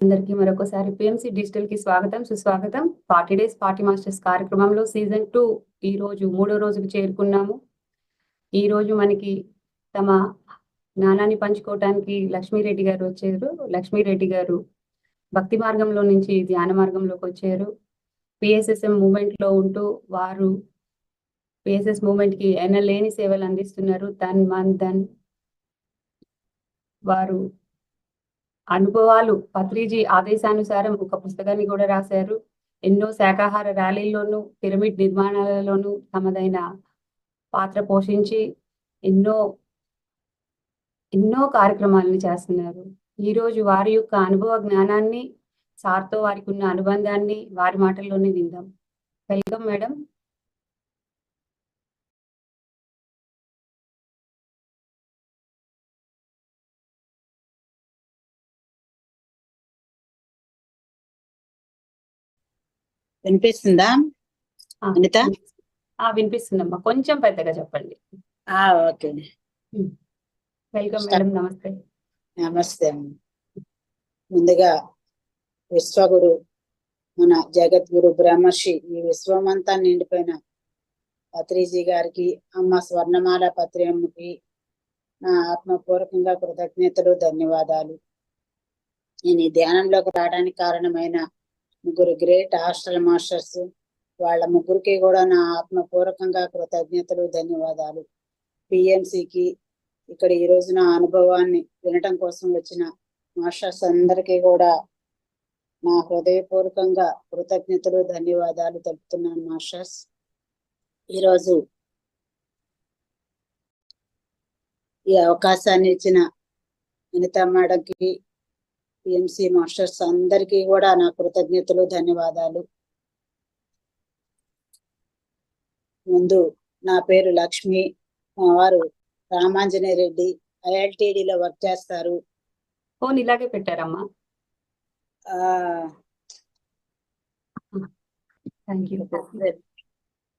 అందరికీ మరొకసారి PMC digital కి స్వాగతం సుస్వాగతం. 40 డేస్ 40 మాస్టర్స్ కార్యక్రమంలో సీజన్ 2 ఈ రోజు 3వ రోజుకు చేరుకున్నాము. ఈ రోజు మనకి తమ జ్ఞానాన్ని పంచుకోవటానికి లక్ష్మీరెడ్డి గారు వచ్చారు. లక్ష్మీరెడ్డి గారు భక్తి మార్గంలో నుంచి ధ్యాన మార్గంలోకి వచ్చారు. పిఎస్ఎస్ఎం మూవ్మెంట్ లో ఉంటూ వారు పిఎస్ఎస్ మూవ్మెంట్ కి ఎనలేని సేవలు అందిస్తున్నారు. తన్ మన్ ధన్ వారు అనుభవాలు పత్రిజీ ఆదేశానుసారం ఒక పుస్తకాన్ని కూడా రాశారు. ఎన్నో శాకాహార ర్యాలీల్లోనూ పిరమిడ్ నిర్మాణాలలోనూ తమదైన పాత్ర పోషించి ఎన్నో కార్యక్రమాలను చేస్తున్నారు. ఈ రోజు వారి యొక్క అనుభవ జ్ఞానాన్ని, సార్తో వారికి ఉన్న అనుబంధాన్ని వారి మాటల్లోనే విందాం. Welcome madam. వినిపిస్తుందా అనిత? వినిపిస్తుందమ్మా, కొంచెం పెద్దగా చెప్పండి. Okay, welcome madam. నమస్తే. నమస్తే. ముందుగా విశ్వగురు మన జగద్గురు బ్రహ్మర్షి ఈ విశ్వమంతా నిండిపోయిన పత్రిజీ గారికి, అమ్మ స్వర్ణమాల పత్రియమ్మకి నా ఆత్మపూర్వకంగా కృతజ్ఞతలు, ధన్యవాదాలు. నేను ఈ ధ్యానంలోకి రావడానికి కారణమైన ముగ్గురు గ్రేట్ హాస్టల్ మాస్టర్స్, వాళ్ళ ముగ్గురికి కూడా నా ఆత్మపూర్వకంగా కృతజ్ఞతలు, ధన్యవాదాలు. పిఎంసికి ఇక్కడ ఈ రోజు నా అనుభవాన్ని వినటం కోసం వచ్చిన మాస్టర్స్ అందరికీ కూడా నా హృదయపూర్వకంగా కృతజ్ఞతలు, ధన్యవాదాలు తెలుపుతున్నాను. మాస్టర్స్, ఈరోజు ఈ అవకాశాన్ని ఇచ్చిన అనిత మేడంకి, పిఎంసి మాస్టర్స్ అందరికీ కూడా నా కృతజ్ఞతలు, ధన్యవాదాలు. ముందు నా పేరు లక్ష్మి, మా వారు రామాంజనేయ రెడ్డి, ఐఎల్టీడీలో వర్క్ చేస్తారు. ఫోన్ ఇలాగే పెట్టారమ్మా.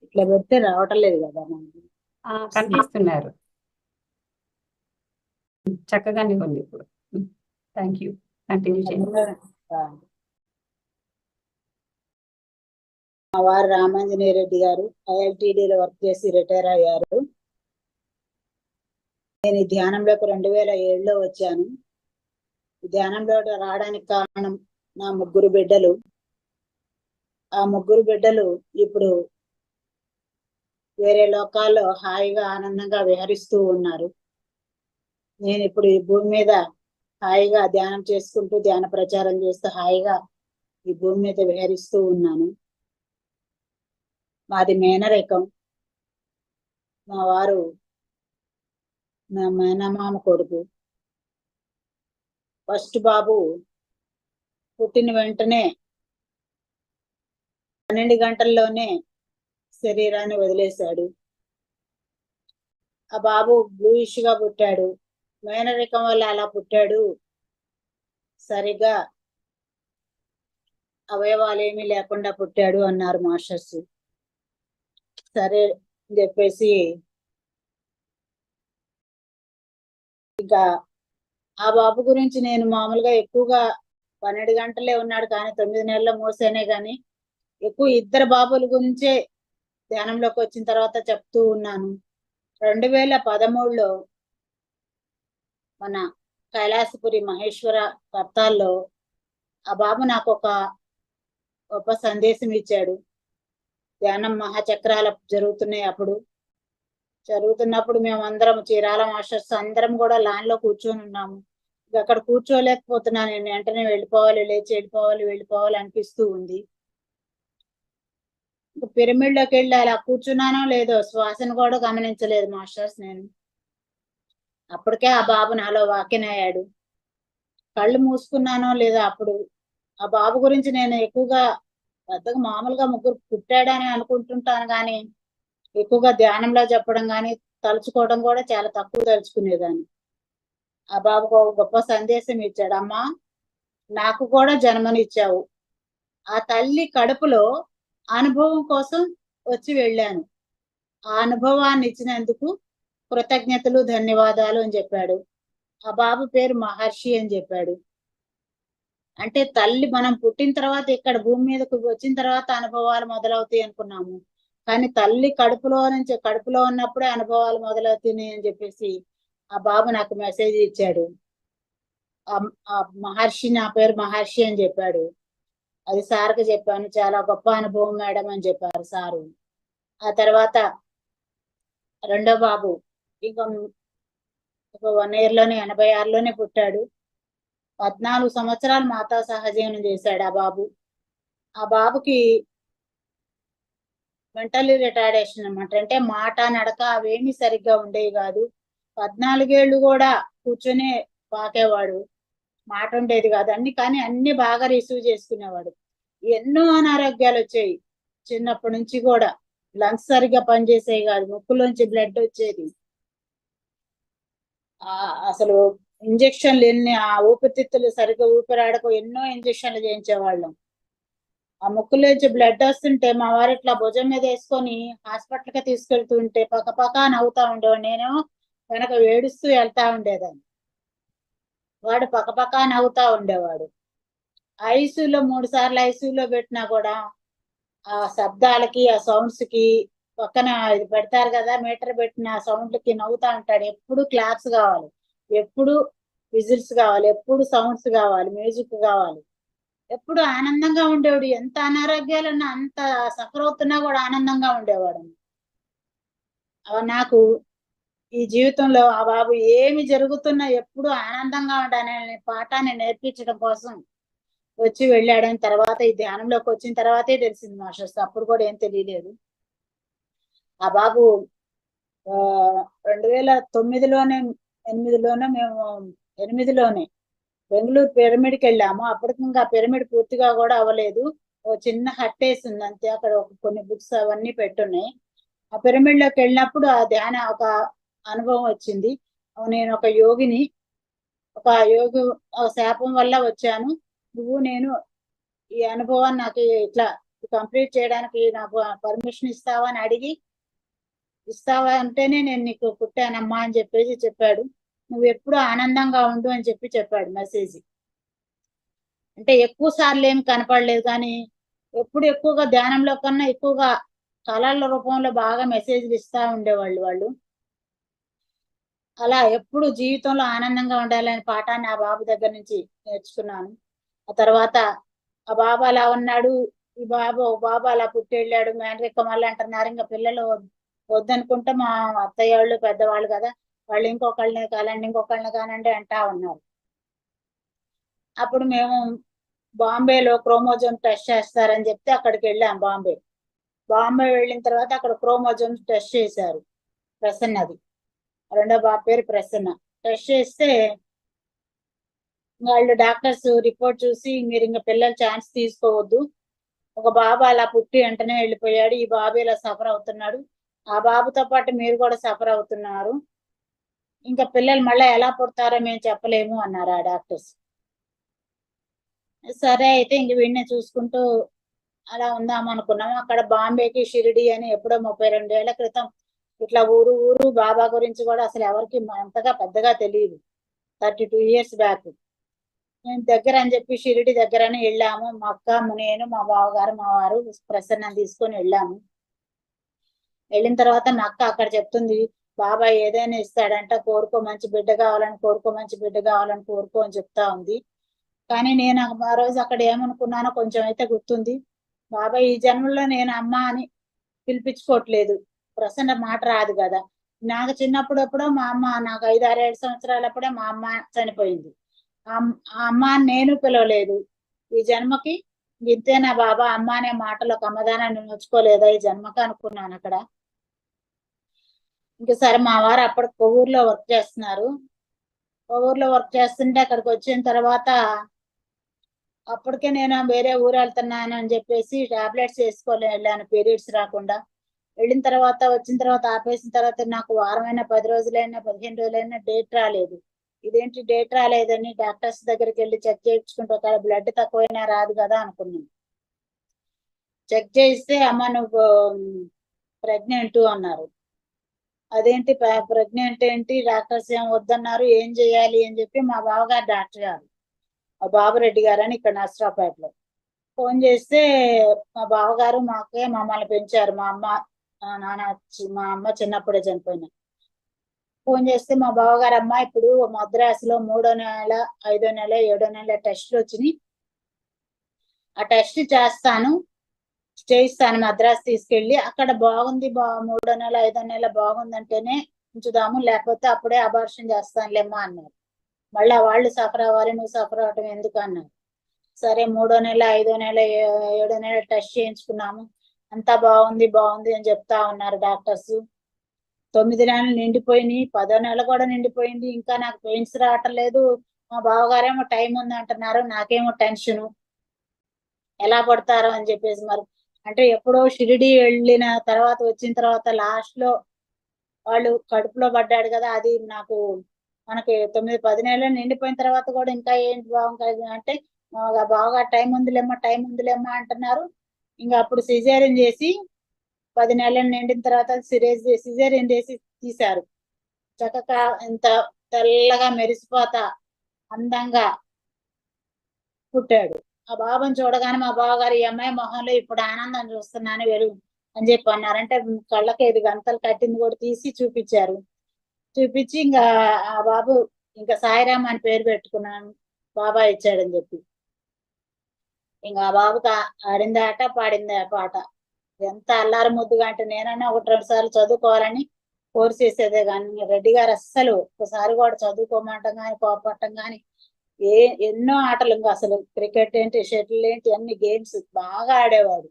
ఇట్లా పెడితే రావటం లేదు కదా, కనిపిస్తున్నారు. చక్కగానే ఉంది ఇప్పుడు. Thank you. కంటిన్యూ చేయండి. మా వారు రామాంజనేయ రెడ్డి గారు ఐఎల్టీడీలో వర్క్ చేసి రిటైర్ అయ్యారు. నేను ఈ ధ్యానంలోకి 2007లో వచ్చాను. ఈ ధ్యానంలో రావడానికి కారణం నా ముగ్గురు బిడ్డలు. ఆ ముగ్గురు బిడ్డలు ఇప్పుడు వేరే లోకాల్లో హాయిగా ఆనందంగా విహరిస్తూ ఉన్నారు. నేను ఇప్పుడు ఈ భూమి మీద హాయిగా ధ్యానం చేసుకుంటూ, ధ్యాన ప్రచారం చేస్తూ హాయిగా ఈ భూమి మీద విహరిస్తూ ఉన్నాను. మాది మేనరేకం. మా వారు నా మేనమామ కొడుకు. ఫస్ట్ బాబు పుట్టిన వెంటనే 12 గంటల్లోనే శరీరాన్ని వదిలేశాడు. ఆ బాబు బ్లూయిష్ గా పుట్టాడు. మేనరికం వల్ల అలా పుట్టాడు. సరిగా అవయవాలు ఏమీ లేకుండా పుట్టాడు అన్నారు మాస్టర్స్. సరే అని చెప్పేసి ఇంకా ఆ బాబు గురించి నేను మామూలుగా ఎక్కువగా 12 గంటలే ఉన్నాడు కానీ 9 నెలల మోసేనే కానీ ఎక్కువ ఇద్దరు బాబుల గురించే ధ్యానంలోకి వచ్చిన తర్వాత చెప్తూ ఉన్నాను. 2013లో మన కైలాసపురి మహేశ్వర కర్తాల్లో ఆ బాబు నాకు ఒక గొప్ప సందేశం ఇచ్చాడు. ధ్యానం మహాచక్రాల జరుగుతున్నాయి. అప్పుడు జరుగుతున్నప్పుడు మేమందరం చీరాల మాస్టర్స్ అందరం కూడా లాన్ లో కూర్చొని ఉన్నాము. అక్కడ కూర్చోలేకపోతున్నాను. నేను వెంటనే వెళ్ళిపోవాలి, లేచి వెళ్ళిపోవాలి అనిపిస్తూ ఉంది. పిరమిడ్ లోకి వెళ్ళి అలా కూర్చున్నానో లేదో శ్వాసను కూడా గమనించలేదు మాస్టర్స్. నేను అప్పటికే ఆ బాబు నాలో వాక్యనయ్యాడు. కళ్ళు మూసుకున్నానో లేదో అప్పుడు ఆ బాబు గురించి నేను ఎక్కువగా పెద్దగా మామూలుగా ముగ్గురు పుట్టాడని అనుకుంటుంటాను కానీ ఎక్కువగా ధ్యానంలో చెప్పడం కానీ తలుచుకోవడం కూడా చాలా తక్కువ తలుచుకునేదాన్ని. ఆ బాబుకు ఒక గొప్ప సందేశం ఇచ్చాడు. అమ్మా, నాకు కూడా జన్మనిచ్చావు. ఆ తల్లి కడుపులో అనుభవం కోసం వచ్చి వెళ్ళాను. ఆ అనుభవాన్ని ఇచ్చినందుకు కృతజ్ఞతలు, ధన్యవాదాలు అని చెప్పాడు. ఆ బాబు పేరు మహర్షి అని చెప్పాడు. అంటే తల్లి మనం పుట్టిన తర్వాత ఇక్కడ భూమి మీదకు వచ్చిన తర్వాత అనుభవాలు మొదలవుతాయి అనుకున్నాము, కానీ తల్లి కడుపులో ఉన్నప్పుడే అనుభవాలు మొదలవుతున్నాయి అని చెప్పేసి ఆ బాబు నాకు మెసేజ్ ఇచ్చాడు. ఆ మహర్షి, నా పేరు మహర్షి అని చెప్పాడు. అది సార్కి చెప్పాను, చాలా గొప్ప అనుభవం మేడం అని చెప్పారు సారు. ఆ తర్వాత రెండో బాబు ఇంకో ఒక 1 year లోనే 86లోనే పుట్టాడు. 14 సంవత్సరాలు మాతా సహజీవనం చేశాడు ఆ బాబు. ఆ బాబుకి మెంటల్లీ రిటార్డేషన్ అన్నమాట. అంటే మాట నడక అవేమీ సరిగ్గా ఉండేవి కాదు. 14 ఏళ్ళు కూడా కూర్చొని పాకేవాడు, మాట ఉండేది కాదు. కానీ అన్ని బాగా రిసీవ్ చేసుకునేవాడు. ఎన్నో అనారోగ్యాలు వచ్చాయి చిన్నప్పటి నుంచి కూడా. లంగ్స్ సరిగ్గా పనిచేసేవి కాదు, ముక్కులోంచి బ్లడ్ వచ్చేది. అసలు ఇంజక్షన్లు ఎన్ని, ఆ ఊపిరితిత్తులు సరిగ్గా ఊపిరాడకు ఎన్నో ఇంజక్షన్లు చేయించేవాళ్ళం. ఆ ముక్కులోంచి బ్లడ్ వస్తుంటే మా వారు ఇట్లా భుజం మీద వేసుకొని హాస్పిటల్కి తీసుకెళ్తుంటే పక్క నవ్వుతా ఉండేవాడు. నేనేమో వెనక ఏడుస్తూ వెళ్తా ఉండేదాన్ని, వాడు పక్క నవ్వుతా ఉండేవాడు. ఐసీయూలో 3 సార్లు ఐసీయూలో పెట్టినా కూడా ఆ శబ్దాలకి, ఆ సౌండ్స్ కి, పక్కన ఇది పెడతారు కదా మీటర్ పెట్టిన సౌండ్లకి నవ్వుతా ఉంటాడు. ఎప్పుడు క్లాప్స్ కావాలి, ఎప్పుడు విజిల్స్ కావాలి, ఎప్పుడు సౌండ్స్ కావాలి, మ్యూజిక్ కావాలి. ఎప్పుడు ఆనందంగా ఉండేవాడు. ఎంత అనారోగ్యాలున్నా, అంత సఫర్ అవుతున్నా కూడా ఆనందంగా ఉండేవాడు. నాకు ఈ జీవితంలో ఆ బాబు ఏమి జరుగుతున్నా ఎప్పుడు ఆనందంగా ఉండాలనే పాఠాన్ని నేర్పించడం కోసం వచ్చి వెళ్ళాడని తర్వాత ఈ ధ్యానంలోకి వచ్చిన తర్వాతే తెలిసింది మాస్టర్స్. అప్పుడు కూడా ఏం తెలియలేదు. ఆ బాబు 2009లోనే 8లోనే మేము 8లోనే బెంగళూరు పిరమిడ్కి వెళ్ళాము. అప్పటికి ఇంకా పిరమిడ్ పూర్తిగా కూడా అవ్వలేదు, ఓ చిన్న హట్ వేసింది అంతే. అక్కడ కొన్ని బుక్స్ అవన్నీ పెట్టున్నాయి. ఆ పిరమిడ్ లోకి వెళ్ళినప్పుడు ఆ ధ్యాన ఒక అనుభవం వచ్చింది. నేను ఒక యోగిని, ఒక యోగి శాపం వల్ల వచ్చాను, నేను ఈ అనుభవాన్ని నాకు ఇట్లా కంప్లీట్ చేయడానికి నాకు పర్మిషన్ ఇస్తావా అని అడిగి, ఇస్తావా అంటేనే నేను నీకు పుట్టానమ్మా అని చెప్పేసి చెప్పాడు. నువ్వు ఎప్పుడు ఆనందంగా ఉండు అని చెప్పాడు మెసేజ్. అంటే ఎక్కువ సార్లు ఏమి కనపడలేదు, కానీ ఎక్కువగా ధ్యానంలో కన్నా ఎక్కువగా కళల రూపంలో బాగా మెసేజ్లు ఇస్తా ఉండేవాళ్ళు వాళ్ళు. అలా ఎప్పుడు జీవితంలో ఆనందంగా ఉండాలనే పాఠాన్ని ఆ బాబు దగ్గర నుంచి నేర్చుకున్నాను. ఆ తర్వాత ఆ బాబు అలా ఉన్నాడు, ఈ బాబు అలా పుట్టి వెళ్ళాడు, మేనరికం వల్ల అంటున్నారు. ఇంకా పిల్లలు వద్దనుకుంటే మా అత్తయ్య వాళ్ళు పెద్దవాళ్ళు కదా, వాళ్ళు ఇంకొకళ్ళని కానండి అంటా ఉన్నారు. అప్పుడు మేము బాంబేలో క్రోమోజోమ్ టెస్ట్ చేస్తారని చెప్తే అక్కడికి వెళ్ళాం. బాంబే వెళ్ళిన తర్వాత అక్కడ క్రోమోజోమ్ టెస్ట్ చేశారు. ప్రసన్నది, రెండో బాబు పేరు ప్రసన్న. టెస్ట్ చేస్తే వాళ్ళు డాక్టర్స్ రిపోర్ట్ చూసి, మీరు ఇంకా పిల్లలు ఛాన్స్ తీసుకోవద్దు, ఒక బాబు అలా పుట్టి వెంటనే వెళ్ళిపోయాడు, ఈ బాబు ఇలా సఫర్ అవుతున్నాడు, ఆ బాబుతో పాటు మీరు కూడా సఫర్ అవుతున్నారు, ఇంకా పిల్లలు మళ్ళీ ఎలా పుడతారో మేము చెప్పలేము అన్నారు ఆ డాక్టర్స్. సరే అయితే ఇంక వీడిని చూసుకుంటూ అలా ఉందాం అనుకున్నాము. అక్కడ బాంబేకి షిరిడి అని ఎప్పుడో 32 ఏళ్ల క్రితం ఇట్లా ఊరు బాబా గురించి కూడా అసలు ఎవరికి అంతగా పెద్దగా తెలియదు. 32 years బ్యాక్ మేము దగ్గర అని చెప్పి షిరిడి దగ్గర అని వెళ్ళాము. మా అక్క, నేను, మా బావగారు, మా వారు ప్రసన్న తీసుకొని వెళ్ళాము. వెళ్ళిన తర్వాత మా అక్క అక్కడ చెప్తుంది, బాబా ఏదైనా ఇస్తాడంట, కోరుకో మంచి బిడ్డ కావాలని కోరుకో అని చెప్తా ఉంది. కానీ నేను ఆ రోజు అక్కడ ఏమనుకున్నానో కొంచెం అయితే గుర్తుంది. బాబా ఈ జన్మలో నేను అమ్మ అని పిలిపించుకోవట్లేదు, ప్రసన్న మాట రాదు కదా. నాకు చిన్నప్పుడు ఎప్పుడో మా అమ్మ, నాకు 5-6 సంవత్సరాలప్పుడే మా అమ్మ చనిపోయింది. ఆ అమ్మ అని నేను పిలవలేదు. ఈ జన్మకి ఇంతేనా బాబా, అమ్మ అనే మాటలో కమ్మదానాన్ని నోచుకోలేదా ఈ జన్మకి అనుకున్నాను అక్కడ. ఇంకా సరే, మా వారు అప్పటికి కొవ్వూరులో వర్క్ చేస్తున్నారు. కొవ్వూరులో వర్క్ చేస్తుంటే అక్కడికి వచ్చిన తర్వాత అప్పటికే నేను వేరే ఊరు వెళ్తున్నాను అని చెప్పేసి టాబ్లెట్స్ వేసుకోలే వెళ్ళాను, పీరియడ్స్ రాకుండా. వెళ్ళిన తర్వాత వచ్చిన తర్వాత ఆపేసిన తర్వాత నాకు వారమైనా 10 రోజులైనా 15 రోజులైనా డేట్ రాలేదు. ఇదేంటి డేట్ రాలేదని డాక్టర్స్ దగ్గరికి వెళ్ళి చెక్ చేయించుకుంటూ, ఒక బ్లడ్ తక్కువైనా రాదు కదా అనుకున్నాను. చెక్ చేయిస్తే అమ్మ నువ్వు ప్రెగ్నెంట్ అన్నారు. అదేంటి ప్రెగ్నెంట్ ఏంటి, డాక్టర్స్ ఏం వద్దన్నారు, ఏం చేయాలి అని చెప్పి మా బావగారు డాక్టర్ గారు బాబురెడ్డి గారు అని ఇక్కడ నర్సరావుపేటలో. ఫోన్ చేస్తే మా బావగారు మా అక్కయ్య మమ్మల్ని పెంచారు. మా అమ్మ మా అమ్మ చిన్నప్పుడే చనిపోయిన. ఫోన్ చేస్తే మా బావగారు అమ్మ ఇప్పుడు మద్రాసులో 3వ నెల 5వ నెల 7వ నెల టెస్ట్లు వచ్చినాయి, ఆ టెస్ట్ చేయిస్తాను మద్రాసు తీసుకెళ్ళి, అక్కడ బాగుంది 3వ నెల 5వ నెల బాగుందంటేనే ఉంచుదాము, లేకపోతే అప్పుడే అబార్షన్ చేస్తానులేమ్మా అన్నారు. మళ్ళా వాళ్ళు సఫర్ అవ్వాలి, నువ్వు సఫర్ అవ్వటం ఎందుకు అన్నారు. సరే 3వ నెల 5వ నెల 7వ నెల టెస్ట్ చేయించుకున్నాము, అంతా బాగుంది అని చెప్తా ఉన్నారు డాక్టర్స్. 9 నెలలు నిండిపోయినాయి, 10వ నెల కూడా నిండిపోయింది, ఇంకా నాకు పెయిన్స్ రావట్లేదు. మా బావగారేమో టైం ఉంది అంటున్నారు, నాకేమో టెన్షను ఎలా పడతారో అని చెప్పేసి. మరి అంటే ఎప్పుడో షిరిడి వెళ్ళిన తర్వాత వచ్చిన తర్వాత లాస్ట్ లో వాళ్ళు కడుపులో పడ్డాడు కదా, అది నాకు మనకి 9-10 నెలలు నిండిపోయిన తర్వాత కూడా ఇంకా ఏంటి బాగుంటుంది అంటే బాగా టైం ఉందిలేమ్మా అంటున్నారు. ఇంకా అప్పుడు సిజేరియన్ చేసి 10 నెలలు నిండిన తర్వాత సిజేరియన్ చేసి తీశారు. చక్కగా ఇంత తెల్లగా మెరిసిపోతా అందంగా పుట్టాడు. ఆ బాబుని చూడగానే మా బావగారు ఈ అమ్మాయి మొహంలో ఇప్పుడు ఆనందం చూస్తున్నాను వెలుగు అని చెప్పి అన్నారు. అంటే కళ్ళకి 5 గంటలు కట్టింది కూడా తీసి చూపించారు. చూపించి ఇంకా ఆ బాబు ఇంకా సాయిరామ్ అని పేరు పెట్టుకున్నాను, బాబా ఇచ్చాడని చెప్పి. ఇంకా ఆ బాబుకి ఆడింది ఆట పాడింది పాట. ఎంత అల్లారు ముద్దుగా అంటే నేనన్నా 1-2 సార్లు చదువుకోవాలని కోర్స్ చేసేదే కానీ రెడ్డి గారు అస్సలు ఒకసారి కూడా చదువుకోమంటాం కానీ కోపడటం కానీ ఎన్నో ఆటలు, ఇంకా అసలు క్రికెట్ ఏంటి షటిల్ ఏంటి అన్ని గేమ్స్ బాగా ఆడేవాడు.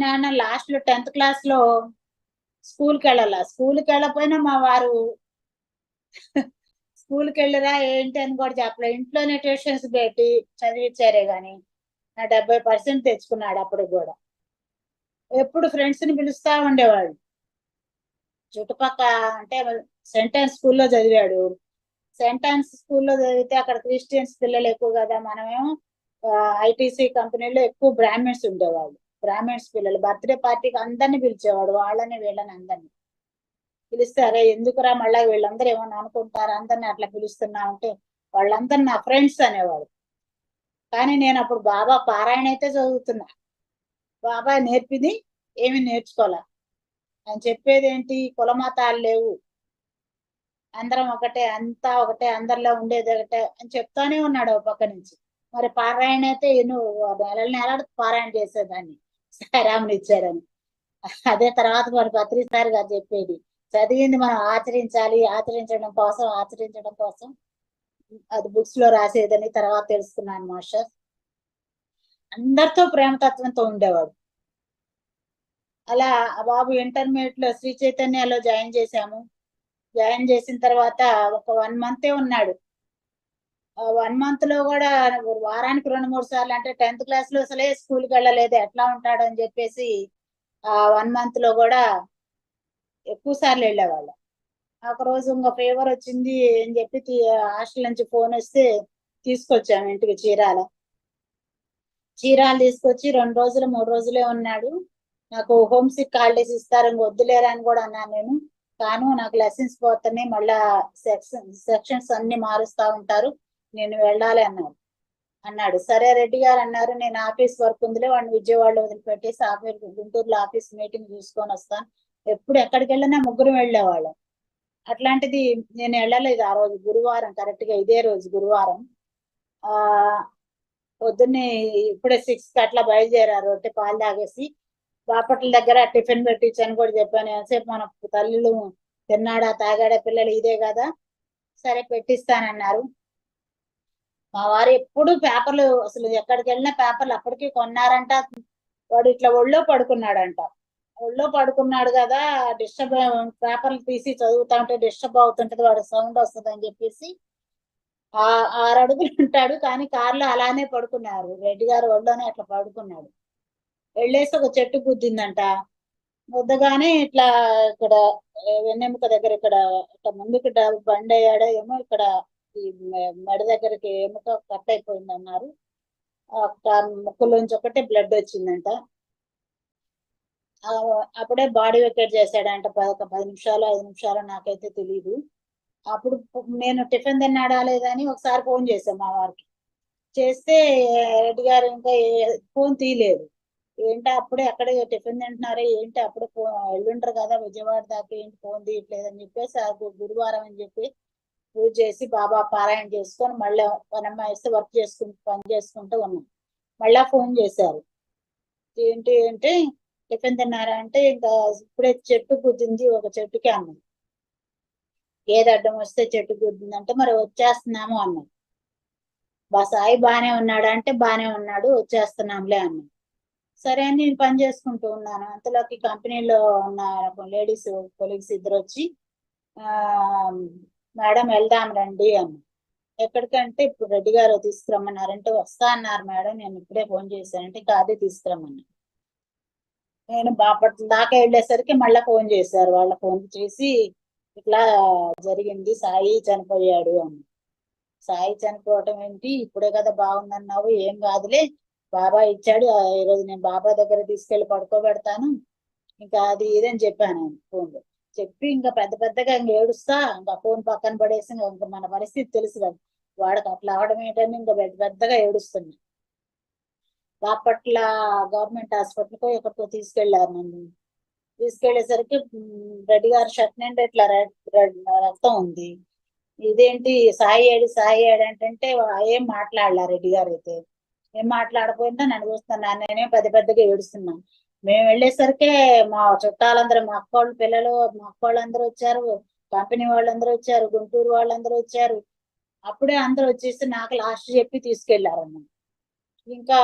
నాన్న లాస్ట్ లో 10th క్లాస్ లో స్కూల్కి వెళ్ళపోయినా మా వారు స్కూల్కి వెళ్ళరా ఏంటి అని కూడా చెప్పలే, ఇంట్లోనే ట్యూషన్స్ పెట్టి చదివించారే గాని నా 70% తెచ్చుకున్నాడు. అప్పుడు కూడా ఎప్పుడు ఫ్రెండ్స్ ని పిలుస్తా ఉండేవాడు. చుట్టుపక్క అంటే సెంటెన్స్ స్కూల్లో చదివాడు. సెంటెన్స్ స్కూల్లో చదివితే అక్కడ క్రిస్టియన్స్ పిల్లలు ఎక్కువ కదా, మనమేమో ఐటీసీ కంపెనీలో ఎక్కువ బ్రాహ్మిన్స్ ఉండేవాళ్ళు. బ్రాహ్మిన్స్ పిల్లలు బర్త్డే పార్టీకి అందరినీ పిలిచేవాడు, వాళ్ళని వీళ్ళని అందరినీ పిలుస్తారే ఎందుకురా మళ్ళా వీళ్ళందరూ ఏమన్నా అనుకుంటారు అందరిని అట్లా పిలుస్తున్నా అంటే వాళ్ళందరూ నా ఫ్రెండ్స్ అనేవాడు. కానీ నేను అప్పుడు బాబా పారాయణ అయితే చదువుతున్నా, బాబా నేర్పింది ఏమి నేర్చుకోలే. ఆయన చెప్పేది ఏంటి, కులమతాలు లేవు, అందరం ఒకటే, అంతా ఒకటే, అందరిలో ఉండేది ఒకటే అని చెప్తానే ఉన్నాడు ఒక పక్క నుంచి. మరి పారాయణ అయితే నెలలు పారాయణ చేసేదాన్ని సాయిరాముని ఇచ్చారని. అదే తర్వాత మరి పత్రిసారి గారు చెప్పేది చదివింది మనం ఆచరించడం కోసం అది బుక్స్ లో రాసేదని తర్వాత తెలుసుకున్నాను మాస్టర్. అందరితో ప్రేమతత్వంతో ఉండేవాడు. అలా ఆ బాబు ఇంటర్మీడియట్ లో శ్రీ చైతన్యలో జాయిన్ చేసిన తర్వాత ఒక 1 మంతే ఉన్నాడు. 1 మంత్ లో కూడా వారానికి 2-3 సార్లు, అంటే 10th క్లాస్ లో అసలే స్కూల్కి వెళ్ళలేదు, ఎట్లా ఉంటాడు అని చెప్పేసి ఆ 1 మంత్ లో కూడా ఎక్కువ సార్లు వెళ్ళేవాళ్ళు. ఒక రోజు ఇంకా ఫీవర్ వచ్చింది అని చెప్పి హాస్టల్ నుంచి ఫోన్ వస్తే తీసుకొచ్చాము ఇంటికి చీరాలు తీసుకొచ్చి 2 రోజులు 3 రోజులే ఉన్నాడు. నాకు హోమ్ సిక్ హాలిడేస్ ఇస్తారు, వద్దులేరా అని కూడా అన్నాను నేను. కాను నాకు లెసన్స్ పోతున్నాయి, మళ్ళా సెక్షన్స్ అన్ని మారుస్తా ఉంటారు, నేను వెళ్ళాలి అన్నాడు. సరే రెడ్డి గారు అన్నారు, నేను ఆఫీస్ వర్క్ ఉందిలే, వాడిని విజయవాడలో వదిలిపెట్టేసి గుంటూరులో ఆఫీస్ మీటింగ్ చూసుకొని వస్తాను. ఎప్పుడు ఎక్కడికి వెళ్ళినా ముగ్గురు వెళ్ళేవాళ్ళం. అట్లాంటిది నేను వెళ్ళలేదు ఆ రోజు, గురువారం, కరెక్ట్ గా ఇదే రోజు గురువారం. పొద్దున్నే ఇప్పుడే 6కి అట్లా బయలుదేరారు. రొట్టె పాలు తాగేసి బాపట్ల దగ్గర టిఫిన్ పెట్టించని కూడా చెప్పాను. ఎంతసేపు మన తల్లులు తిన్నాడా తాగాడా పిల్లలు ఇదే కదా, సరే పెట్టిస్తానన్నారు. మా వారు ఎప్పుడు పేపర్లు, అసలు ఎక్కడికి వెళ్ళినా పేపర్లు అప్పటికి కొన్నారంట. వాడు ఇట్లా ఒళ్ళో పడుకున్నాడు కదా, పేపర్లు తీసి చదువుతా ఉంటే డిస్టర్బ్ అవుతుంటది, వాడు సౌండ్ వస్తుంది అని చెప్పేసి 6 అడుగులు ఉంటాడు కానీ కారులో అలానే పడుకున్నారు. రెడ్డి గారు ఒళ్ళోనే అట్లా పడుకున్నాడు. వెళ్ళేసి ఒక చెట్టు గుద్దిందంట. గుద్దగానే ఇట్లా ఇక్కడ వెన్నెముక దగ్గర ఇక్కడ ముందుకు బండి అయ్యాడో ఏమో, ఇక్కడ ఈ మెడ దగ్గరికి ఎముక కట్ అయిపోయింది అన్నారు. ముక్కులోంచి ఒకటే బ్లడ్ వచ్చిందంట. అప్పుడే బాడీ వెకేట్ చేశాడంట. 10 నిమిషాలు 5 నిమిషాలు నాకైతే తెలియదు. అప్పుడు నేను టిఫిన్ తిన్నాడా లేదని ఒకసారి ఫోన్ చేశాను మా వారికి. చేస్తే రెడ్డి గారు ఇంకా ఫోన్ తీయలేదు. ఏంటి అప్పుడే అక్కడే టిఫిన్ తింటున్నారే ఏంటి, అప్పుడే వెళ్ళుంటారు కదా విజయవాడ దాకా, ఏంటి ఫోన్ తీయట్లేదు అని చెప్పేసి గురువారం అని చెప్పి పూజ చేసి బాబా పారాయణ చేసుకొని మళ్ళీ పనమ్మాయి వేస్తే వర్క్ చేసుకుంటూ పని చేసుకుంటూ ఉన్నాం. మళ్ళా ఫోన్ చేశారు. ఏంటి అంటే టిఫిన్ తిన్నారా అంటే ఇంకా ఇప్పుడే చెట్టు గుద్దింది ఒక చెట్టుకి అన్నాం. ఏది అడ్డం వస్తే చెట్టు గుద్దిందంటే మరి వచ్చేస్తున్నాము అన్నాం. సాయి బానే ఉన్నాడు అంటే బానే ఉన్నాడు వచ్చేస్తున్నాంలే అన్నాం. సరే అని నేను పని చేసుకుంటూ ఉన్నాను. అంతలోకి కంపెనీలో ఉన్న లేడీస్ కొలీగ్స్ ఇద్దరు వచ్చి మేడం వెళ్దాం రండి అన్న. ఎక్కడికంటే ఇప్పుడు రెడ్డి గారు తీసుకురమ్మన్నారంటే వస్తా అన్నారు మేడం, నేను ఇప్పుడే ఫోన్ చేశానంటే కాదే తీసుకురమ్మన్నా. నేను బాపట్ల దాకా వెళ్ళేసరికి మళ్ళీ ఫోన్ చేశారు. వాళ్ళ ఫోన్ చేసి ఇట్లా జరిగింది, సాయి చనిపోయాడు అని. సాయి చనిపోవటం ఏంటి, ఇప్పుడే కదా బాగుందన్నావు, ఏం కాదులే బాబా ఇచ్చాడు, ఈరోజు నేను బాబా దగ్గర తీసుకెళ్లి పడుకోబెడతాను, ఇంకా అది ఇదని చెప్పాను ఫోన్ లో. చెప్పి ఇంకా పెద్ద పెద్దగా ఇంక ఏడుస్తా ఇంకా ఫోన్ పక్కన పడేసి ఇంకా మన పరిస్థితి తెలుసు కదా వాడికి అట్లా అవడం ఏంటని ఇంకా పెద్ద పెద్దగా ఏడుస్తున్నా. బాపట్ల గవర్నమెంట్ హాస్పిటల్కో ఎక్కడికో తీసుకెళ్లారు నన్ను. తీసుకెళ్లేసరికి రెడ్డి గారి షర్ట్ నిండా ఇట్లా రక్తం ఉంది. ఇదేంటి సాయి ఏడు సాయి ఏడు అంటే ఏం మాట్లాడలా రెడ్డి గారు అయితే. ఏం మాట్లాడపోయిందో నన్ను చూస్తున్నాను, నేనేం పెద్ద పెద్దగా ఏడుస్తున్నాను. మేము వెళ్ళేసరికే మా చుట్టాలందరూ, మా అక్కోళ్ళ పిల్లలు, మా అక్కోళ్ళందరూ వచ్చారు, కంపెనీ వాళ్ళందరూ వచ్చారు, గుంటూరు వాళ్ళందరూ వచ్చారు. అప్పుడే అందరూ వచ్చేసి నాకు లాస్ట్ చెప్పి తీసుకెళ్లారన్న. ఇంకా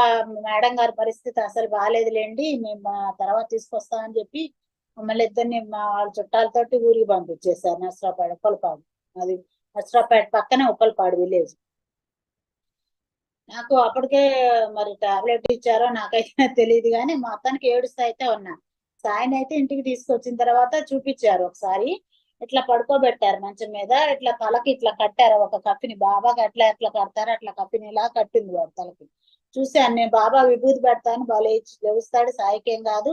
మేడం గారి పరిస్థితి అసలు బాగాలేదులేండి, మేము తర్వాత తీసుకొస్తామని చెప్పి మమ్మల్ని ఇద్దరిని మా వాళ్ళ చుట్టాలతోటి ఊరికి పంపించేశారు. నర్సరావుపేట ఉప్పలపాడు, అది నర్సరావుపేట పక్కనే ఉప్పలపాడు విలేజ్. నాకు అప్పటికే మరి టాబ్లెట్ ఇచ్చారో నాకైతే తెలియదు కానీ మా అతనికి ఏడుస్తా అయితే ఉన్నా. సాయిని అయితే ఇంటికి తీసుకొచ్చిన తర్వాత చూపించారు ఒకసారి. ఇట్లా పడుకోబెట్టారు మంచం మీద, ఇట్లా తలకి ఇట్లా కట్టారు ఒక కప్పిని. బాబాకి ఎట్లా ఎట్లా కడతారో అట్లా కప్పిని ఇలా కట్టింది వాడు తలకి. చూశాను నేను, బాబా విభూతి పెడతాను బాగా లేస్తాడు, సాయికి ఏం కాదు,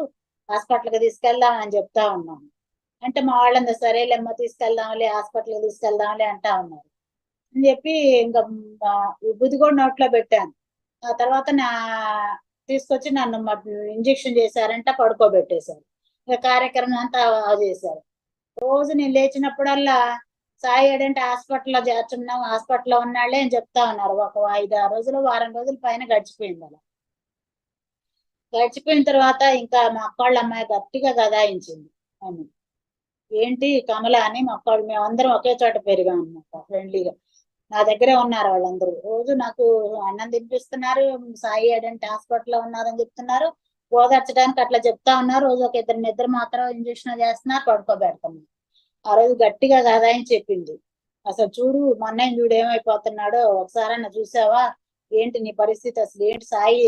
హాస్పిటల్కి తీసుకెళ్దాం అని చెప్తా ఉన్నాను. అంటే మా వాళ్ళందరూ సరేలేమ్మ తీసుకెళ్దాంలే, హాస్పిటల్కి తీసుకెళ్దాంలే అంటా ఉన్నారు అని చెప్పి ఇంకా విభూతి కూడా నోట్లో పెట్టాను. ఆ తర్వాత తీసుకొచ్చి నన్ను ఇంజెక్షన్ చేశారంట, పడుకోబెట్టేశారు. ఇంకా కార్యక్రమం అంతా చేశారు. రోజు నేను లేచినప్పుడల్లా సాయి ఏడంటే హాస్పిటల్లో చేర్చున్నాం, హాస్పిటల్లో ఉన్నాళ్లే అని చెప్తా ఉన్నారు. ఒక 5-6 రోజులు వారం రోజుల పైన గడిచిపోయింది. అలా గడిచిపోయిన తర్వాత ఇంకా మా అక్కోళ్ళ అమ్మాయి గట్టిగా గదాయించింది అని. ఏంటి కమల అని మా అక్కోళ్ళు, మేమందరం ఒకే చోట పెరిగాం అన్నమాట ఫ్రెండ్లీగా. నా దగ్గరే ఉన్నారు వాళ్ళందరూ. రోజు నాకు అన్నం తినిపిస్తున్నారు, సాయి ఏడంటే హాస్పిటల్లో ఉన్నారని చెప్తున్నారు, ఓదార్చడానికి అట్లా చెప్తా ఉన్నారు. రోజు ఒక ఇద్దరు మాత్రం ఇంజక్షన్ చేస్తున్నారు, పడుకోబెడుతున్నారు. ఆ రోజు గట్టిగా కాదని చెప్పింది. అసలు చూడు మా అన్నయ్య చూడు ఏమైపోతున్నాడో, ఒకసారి అన్న చూసావా, ఏంటి నీ పరిస్థితి, అసలు ఏంటి, సాయి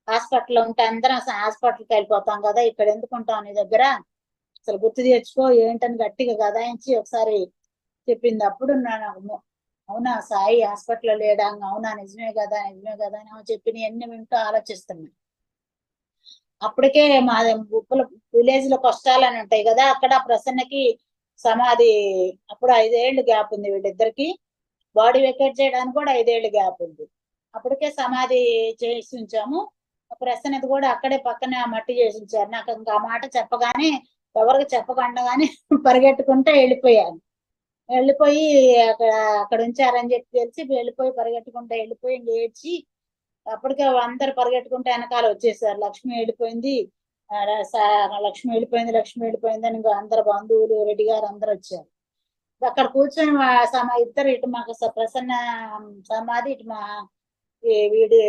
హాస్పిటల్లో ఉంటే అందరం హాస్పిటల్కి వెళ్ళిపోతాం కదా, ఇక్కడ ఎందుకు ఉంటాం నీ దగ్గర, అసలు గుర్తు తెచ్చుకో ఏంటని గట్టిగా గదాయించి ఒకసారి చెప్పింది. అప్పుడు అవునా సాయి హాస్పిటల్లో లేడా, అవునా నిజమే కదా నిజమే కదా అని చెప్పిన ఎన్ని వింటూ ఆలోచిస్తున్నా. అప్పటికే మా ఉప్పల విలేజ్ లో కష్టాలని ఉంటాయి కదా, అక్కడ ప్రసన్నకి సమాధి అప్పుడు 5 ఏళ్ళు గ్యాప్ ఉంది వీళ్ళిద్దరికి. బాడీ వెకేట్ చేయడానికి కూడా 5 ఏళ్ళు గ్యాప్ ఉంది. అప్పటికే సమాధి చేసి ఉంచాము. ప్రసన్నది కూడా అక్కడే పక్కనే మట్టి చేసి ఉంచారు. నాకు ఇంకా ఆ మాట చెప్పగానే, ఎవరికి చెప్పకుండానే పరిగెట్టుకుంటే వెళ్ళిపోయాను. వెళ్ళిపోయి అక్కడ ఉంచారని చెప్పి తెలిసి వెళ్ళిపోయి పరిగెట్టుకుంటా వెళ్ళిపోయి ఏడ్చి, అప్పటికే అందరు పరిగెట్టుకుంటే వెనకాల వచ్చేసారు. లక్ష్మి వెళ్ళిపోయింది, లక్ష్మి వెళ్ళిపోయింది, లక్ష్మి వెళ్ళిపోయింది అని అందరు బంధువులు రెడ్డి గారు అందరు వచ్చారు. అక్కడ కూర్చొని ఇద్దరు, ఇటు మాకు ప్రసన్న సమాధి, ఇటు మా వీడి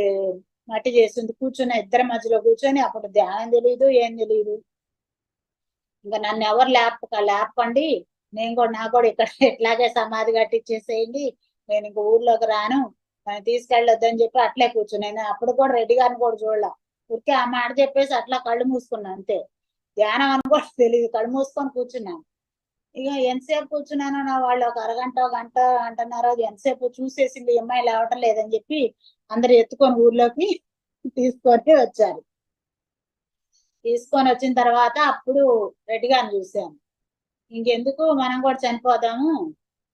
మట్టి చేసింది, కూర్చొని ఇద్దరి మధ్యలో కూర్చొని. అప్పుడు ధ్యానం తెలియదు ఏం తెలియదు. ఇంకా నన్ను ఎవరు లేపండి, నేను కూడా నాకు కూడా ఇక్కడ ఎట్లాగే సమాధి కట్టించేసేయండి, నేను ఇంక ఊర్లోకి రాను, తీసుకెళ్ళొద్దని చెప్పి అట్లే కూర్చున్నాను. అప్పుడు కూడా రెడ్డి గారిని కూడా చూడలే, ఊరికే ఆ మాట చెప్పేసి అట్లా కళ్ళు మూసుకున్నా అంతే. ధ్యానం అని కూడా తెలియదు, కళ్ళు మూసుకొని కూర్చున్నాను. ఇక ఎంతసేపు కూర్చున్నాను, నా వాళ్ళు ఒక అరగంట గంట అంటున్నారు, అది ఎంతసేపు చూసేసింది అమ్మాయి లేవటం లేదని చెప్పి అందరు ఎత్తుకొని ఊర్లోకి తీసుకొని వచ్చారు. తీసుకొని వచ్చిన తర్వాత అప్పుడు రెడ్డి గారిని చూసాను. ఇంకెందుకు మనం కూడా చనిపోదాము,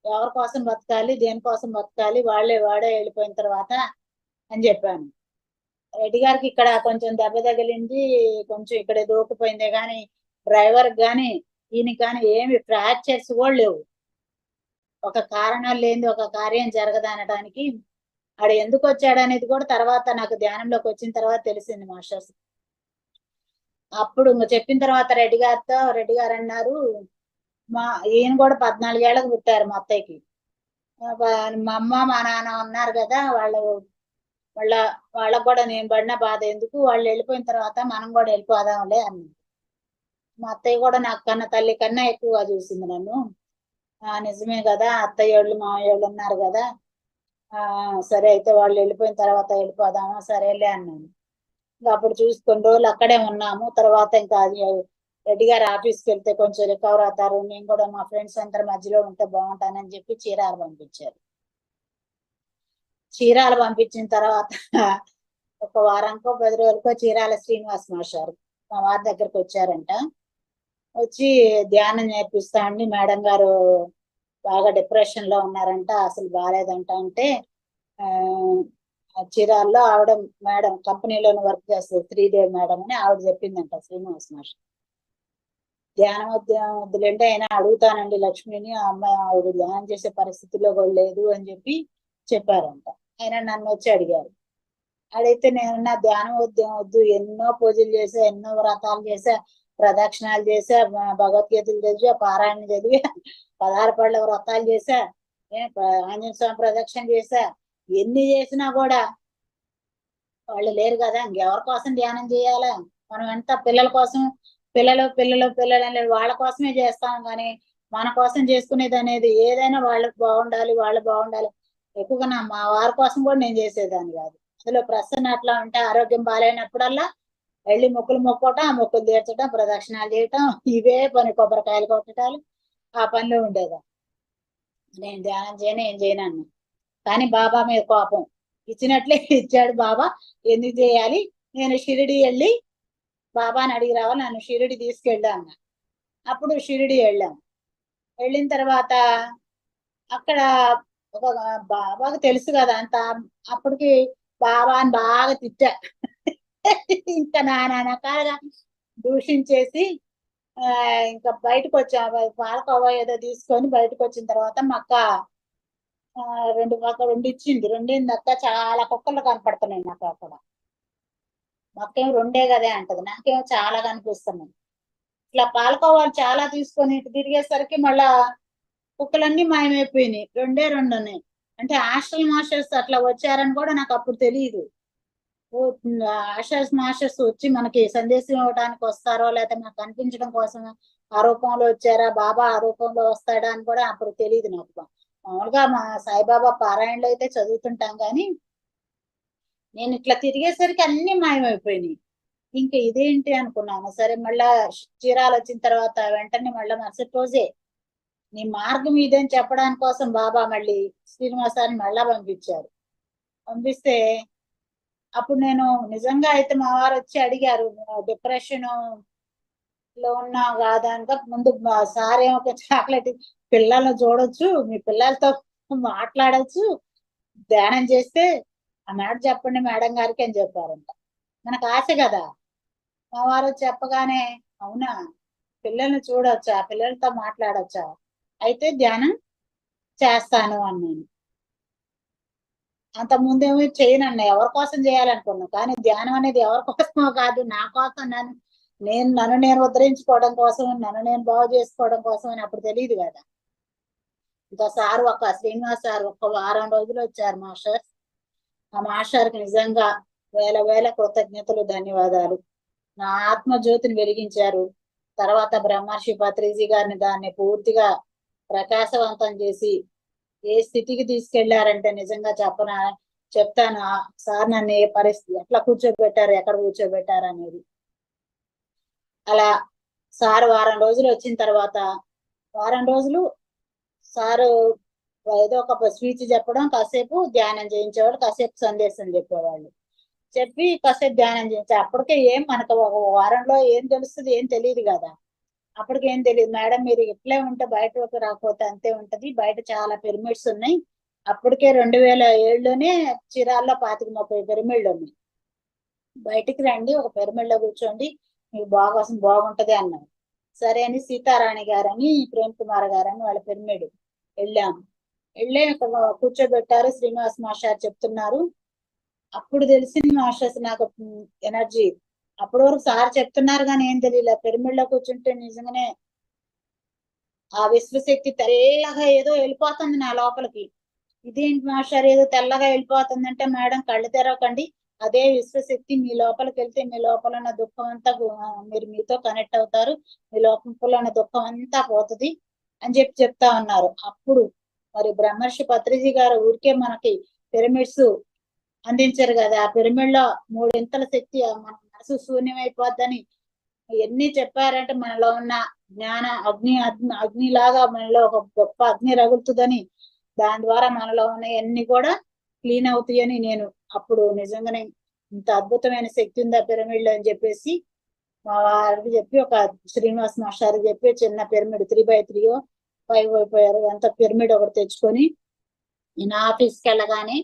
ఎవరి కోసం బతకాలి, దేనికోసం బతకాలి, వాడే వెళ్ళిపోయిన తర్వాత అని చెప్పాను. రెడ్డి గారికి ఇక్కడ కొంచెం దెబ్బ తగిలింది, కొంచెం ఇక్కడ దూకిపోయిందే కానీ డ్రైవర్ కానీ ఈయనకి కానీ ఏమి ఫ్రాక్చర్స్ కూడా లేవు. ఒక కారణాలు లేనిది ఒక కార్యం జరగదనడానికి ఆడ ఎందుకు వచ్చాడు అనేది కూడా తర్వాత నాకు ధ్యానంలోకి వచ్చిన తర్వాత తెలిసింది మాస్టర్స్. అప్పుడు చెప్పిన తర్వాత రెడ్డి గారు అన్నారు, ఈయన కూడా 14 ఏళ్ళకు పుట్టారు మా అత్తయ్యకి. మా అమ్మ మా నాన్న ఉన్నారు కదా, వాళ్ళకు కూడా నేను పడిన బాధ ఎందుకు, వాళ్ళు వెళ్ళిపోయిన తర్వాత మనం కూడా వెళ్ళిపోదాంలే అన్న. మా అత్తయ్య కూడా నాకు కన్నా తల్లి కన్నా ఎక్కువగా చూసింది నన్ను. నిజమే కదా, అత్తయ్యోళ్ళు మామయ్యోళ్ళు ఉన్నారు కదా, సరే అయితే వాళ్ళు వెళ్ళిపోయిన తర్వాత వెళ్ళిపోదామా, సరేలే అన్నాను. ఇంకా అప్పుడు చూసి కొన్ని రోజులు అక్కడే ఉన్నాము. తర్వాత ఇంకా రెడ్డి గారు ఆఫీస్కి వెళ్తే కొంచెం రికవర్ అవుతారు, నేను కూడా మా ఫ్రెండ్స్ అందరి మధ్యలో ఉంటే బాగుంటానని చెప్పి చీరాలు పంపించారు. చీరాలు పంపించిన తర్వాత ఒక వారానికో 10 రోజులకో చీరాల శ్రీనివాస్ మాస్టర్ మా వారి దగ్గరకు వచ్చారంట. వచ్చి ధ్యానం నేర్పిస్తా అండి, మేడం గారు బాగా డిప్రెషన్ లో ఉన్నారంట, అసలు బాగాలేదంట అంటే, చీరాల్లో ఆవిడ మేడం కంపెనీలోనే వర్క్ చేస్తుంది శ్రీదేవి మేడం అని ఆవిడ చెప్పిందంట శ్రీనివాస్ మాస్టర్. ధ్యానం వద్దులేంటే అయినా అడుగుతానండి లక్ష్మిని, ఆ అమ్మాయి ఆవిడ ధ్యానం చేసే పరిస్థితిలో కూడా లేదు అని చెప్పి చెప్పారంట. ఆయన నన్ను వచ్చి అడిగారు. అడిగితే నేను నా ధ్యానం వద్దు, ఎన్నో పూజలు చేసా, ఎన్నో వ్రతాలు చేసా, ప్రదక్షిణాలు చేసా, భగవద్గీతలు చదివా, పారాయణ చదివా, 16 పళ్ళ వ్రతాలు చేసా, ఆంజనేయ స్వామి ప్రదక్షిణ చేసా, ఎన్ని చేసినా కూడా వాళ్ళు లేరు కదా, ఇంకెవరి కోసం ధ్యానం చేయాలా? మనం ఎంత పిల్లల కోసం పిల్లలు అనేది వాళ్ళ కోసమే చేస్తాం, కానీ మన కోసం చేసుకునేది అనేది ఏదైనా వాళ్ళకి బాగుండాలి, వాళ్ళు బాగుండాలి. ఎక్కువగా మా వారి కోసం కూడా నేను చేసేదాన్ని కాదు. అందులో ప్రసన్న అట్లా ఉంటే ఆరోగ్యం బాగాలేనప్పుడల్లా వెళ్ళి మొక్కులు మొక్కోవటం, ఆ మొక్కులు తీర్చడం, ప్రదక్షిణాలు చేయటం, ఇవే పని, కొబ్బరికాయలు కొట్టడాలు, ఆ పనిలో ఉండేదా. నేను ధ్యానం చేయను, ఏం చేయను అన్న. కానీ బాబా మీద కోపం, ఇచ్చినట్లే ఇచ్చాడు బాబా, ఎందుకు చేయాలి, నేను షిరిడి వెళ్ళి బాబాని అడిగి రావాలి, నన్ను షిరిడి తీసుకెళ్ళా అన్న. అప్పుడు షిరిడి వెళ్ళిన తర్వాత అక్కడ ఒక బాబాకి తెలుసు కదా అంత, అప్పటికి బాబాని బాగా తిట్టా. ఇంకా నాన్నకాలుగా దూషించేసి ఇంకా బయటకు వచ్చా. పాలకోవా ఏదో తీసుకొని బయటకు వచ్చిన తర్వాత మా అక్క 2 ఇచ్చింది. 2 అక్క చాలా కుక్కలు కనపడుతున్నాయి నాకు అక్కడ. మా అక్కేమో 2 కదా అంటది, నాకేమో చాలా కనిపిస్తున్నాయి. ఇట్లా పాలకోవాలు చాలా తీసుకొని ఇటు తిరిగేసరికి మళ్ళా కుక్కలన్నీ మాయమైపోయినాయి. 2 ఉన్నాయి. అంటే హాస్టల్ మాస్టర్స్ అట్లా వచ్చారని కూడా నాకు అప్పుడు తెలియదు. హాస్టల్ మాస్టర్స్ వచ్చి మనకి సందేశం ఇవ్వడానికి వస్తారో, లేకపోతే మనకు కనిపించడం కోసం ఆ రూపంలో వచ్చారా, బాబా ఆ రూపంలో వస్తాడా అని కూడా అప్పుడు తెలియదు నాకు. మామూలుగా మా సాయిబాబా పారాయణలో అయితే చదువుతుంటాం, కానీ నేను ఇట్లా తిరిగేసరికి అన్ని మాయమైపోయినాయి. ఇంకా ఇదేంటి అనుకున్నాను. సరే మళ్ళా చీరాలు వచ్చిన తర్వాత వెంటనే మళ్ళా మరుసటి రోజే నీ మార్గం ఇదని చెప్పడానికి కోసం బాబా మళ్ళీ శ్రీనివాసాన్ని మళ్ళా పంపించారు. పంపిస్తే అప్పుడు నేను నిజంగా అయితే మా వారు వచ్చి అడిగారు, డిప్రెషన్ లో ఉన్నా కాదా అంటే, ముందు సార్ ఏమో ఒక చాక్లెట్, పిల్లల్ని చూడొచ్చు, మీ పిల్లలతో మాట్లాడచ్చు, ధ్యానం చేస్తే ఆ మాట చెప్పండి మేడం గారికి అని చెప్పారంట. మనకు ఆశ కదా. మా వారు చెప్పగానే అవునా, పిల్లల్ని చూడొచ్చా, పిల్లలతో మాట్లాడొచ్చా, అయితే ధ్యానం చేస్తాను అన్నాను. అంత ముందేమో చేయనన్నా, ఎవరి కోసం చేయాలనుకున్నాను, కానీ ధ్యానం అనేది ఎవరి కోసమో కాదు, నా కోసం, నన్ను నేను ఉద్ధరించుకోవడం కోసం, నన్ను నేను బాగు చేసుకోవడం కోసం అని అప్పుడు తెలియదు కదా. ఇంకా సార్ శ్రీనివాస్ సార్ 1 వారం రోజులు వచ్చారు మాస్టర్. ఆ మాస్టర్కి నిజంగా వేల కృతజ్ఞతలు, ధన్యవాదాలు. నా ఆత్మజ్యోతిని వెలిగించారు. తర్వాత బ్రహ్మర్షి పత్రిజీ గారిని దాన్ని పూర్తిగా ప్రకాశవంతం చేసి ఏ స్థితికి తీసుకెళ్లారంటే నిజంగా చెప్తాను. సార్ నన్ను ఏ పరిస్థితి ఎట్లా కూర్చోబెట్టారు, ఎక్కడ కూర్చోబెట్టారు అనేది. అలా సార్ వారం రోజులు వచ్చిన తర్వాత, వారం రోజులు సారు ఏదో ఒక స్పీచ్ చెప్పడం, కాసేపు ధ్యానం చేయించేవాళ్ళు, కాసేపు సందేశం చెప్పేవాళ్ళు. చెప్పి కాసేపు ధ్యానం చేయించారు. అప్పటికే మనకు ఒక వారంలో ఏం తెలుస్తుంది, ఏం తెలియదు కదా. అప్పటికేం తెలియదు. మేడం మీరు ఇట్లే ఉంటే బయటకు రాకపోతే అంతే ఉంటది, బయట చాలా పిరమిడ్స్ ఉన్నాయి. అప్పటికే 2007లోనే చీరాల్లో 25-30 పిరమిడ్లు ఉన్నాయి. బయటికి రండి, ఒక పిరమిడ్ లో కూర్చోండి, మీకు బాగుంటది అన్నారు. సరే అని సీతారాణి గారని, ప్రేమ్ కుమార్ గారని వాళ్ళ పిరమిడ్ వెళ్ళాము. వెళ్ళే కూర్చోబెట్టారు. శ్రీనివాస్ మాస్టర్ చెప్తున్నారు. అప్పుడు తెలిసింది మాస్టర్స్ నాకు ఎనర్జీ. అప్పటి వరకు సార్ చెప్తున్నారు కానీ ఏం తెలియలే. పిరమిడ్ లో కూర్చుంటే నిజంగానే ఆ విశ్వశక్తి తెల్లగా ఏదో వెళ్ళిపోతుంది నా లోపలికి. ఇదేంటి మాస్టర్ ఏదో తెల్లగా వెళ్ళిపోతుంది అంటే, మేడం కళ్ళు తెరవకండి, అదే విశ్వశక్తి మీ లోపలికి వెళ్తే మీ లోపల ఉన్న దుఃఖం అంతా మీరు మీతో కనెక్ట్ అవుతారు, మీ లోపల ఉన్న దుఃఖం అంతా పోతుంది అని చెప్తా ఉన్నారు. అప్పుడు మరి బ్రహ్మర్షి పత్రిజీ గారు ఊరికే మనకి పిరమిడ్స్ అందించారు కదా, ఆ పిరమిడ్ లో 3 శక్తి మన మనసు శూన్యమైపోద్దని ఎన్ని చెప్పారంటే, మనలో ఉన్న జ్ఞాన అగ్నిలాగా మనలో ఒక గొప్ప అగ్ని రగులుతుందని, దాని ద్వారా మనలో ఉన్న అన్ని కూడా క్లీన్ అవుతాయని నేను అప్పుడు నిజంగానే ఇంత అద్భుతమైన శక్తి ఉందా పిరమిడ్ లో అని చెప్పేసి మా వారికి చెప్పి, ఒక శ్రీనివాస్ మాస్టర్ చెప్పి చిన్న పిరమిడ్ 3x3 5 అయిపోయారు అంత పిరమిడ్ ఒకటి తెచ్చుకొని నేను ఆఫీస్కి వెళ్ళగానే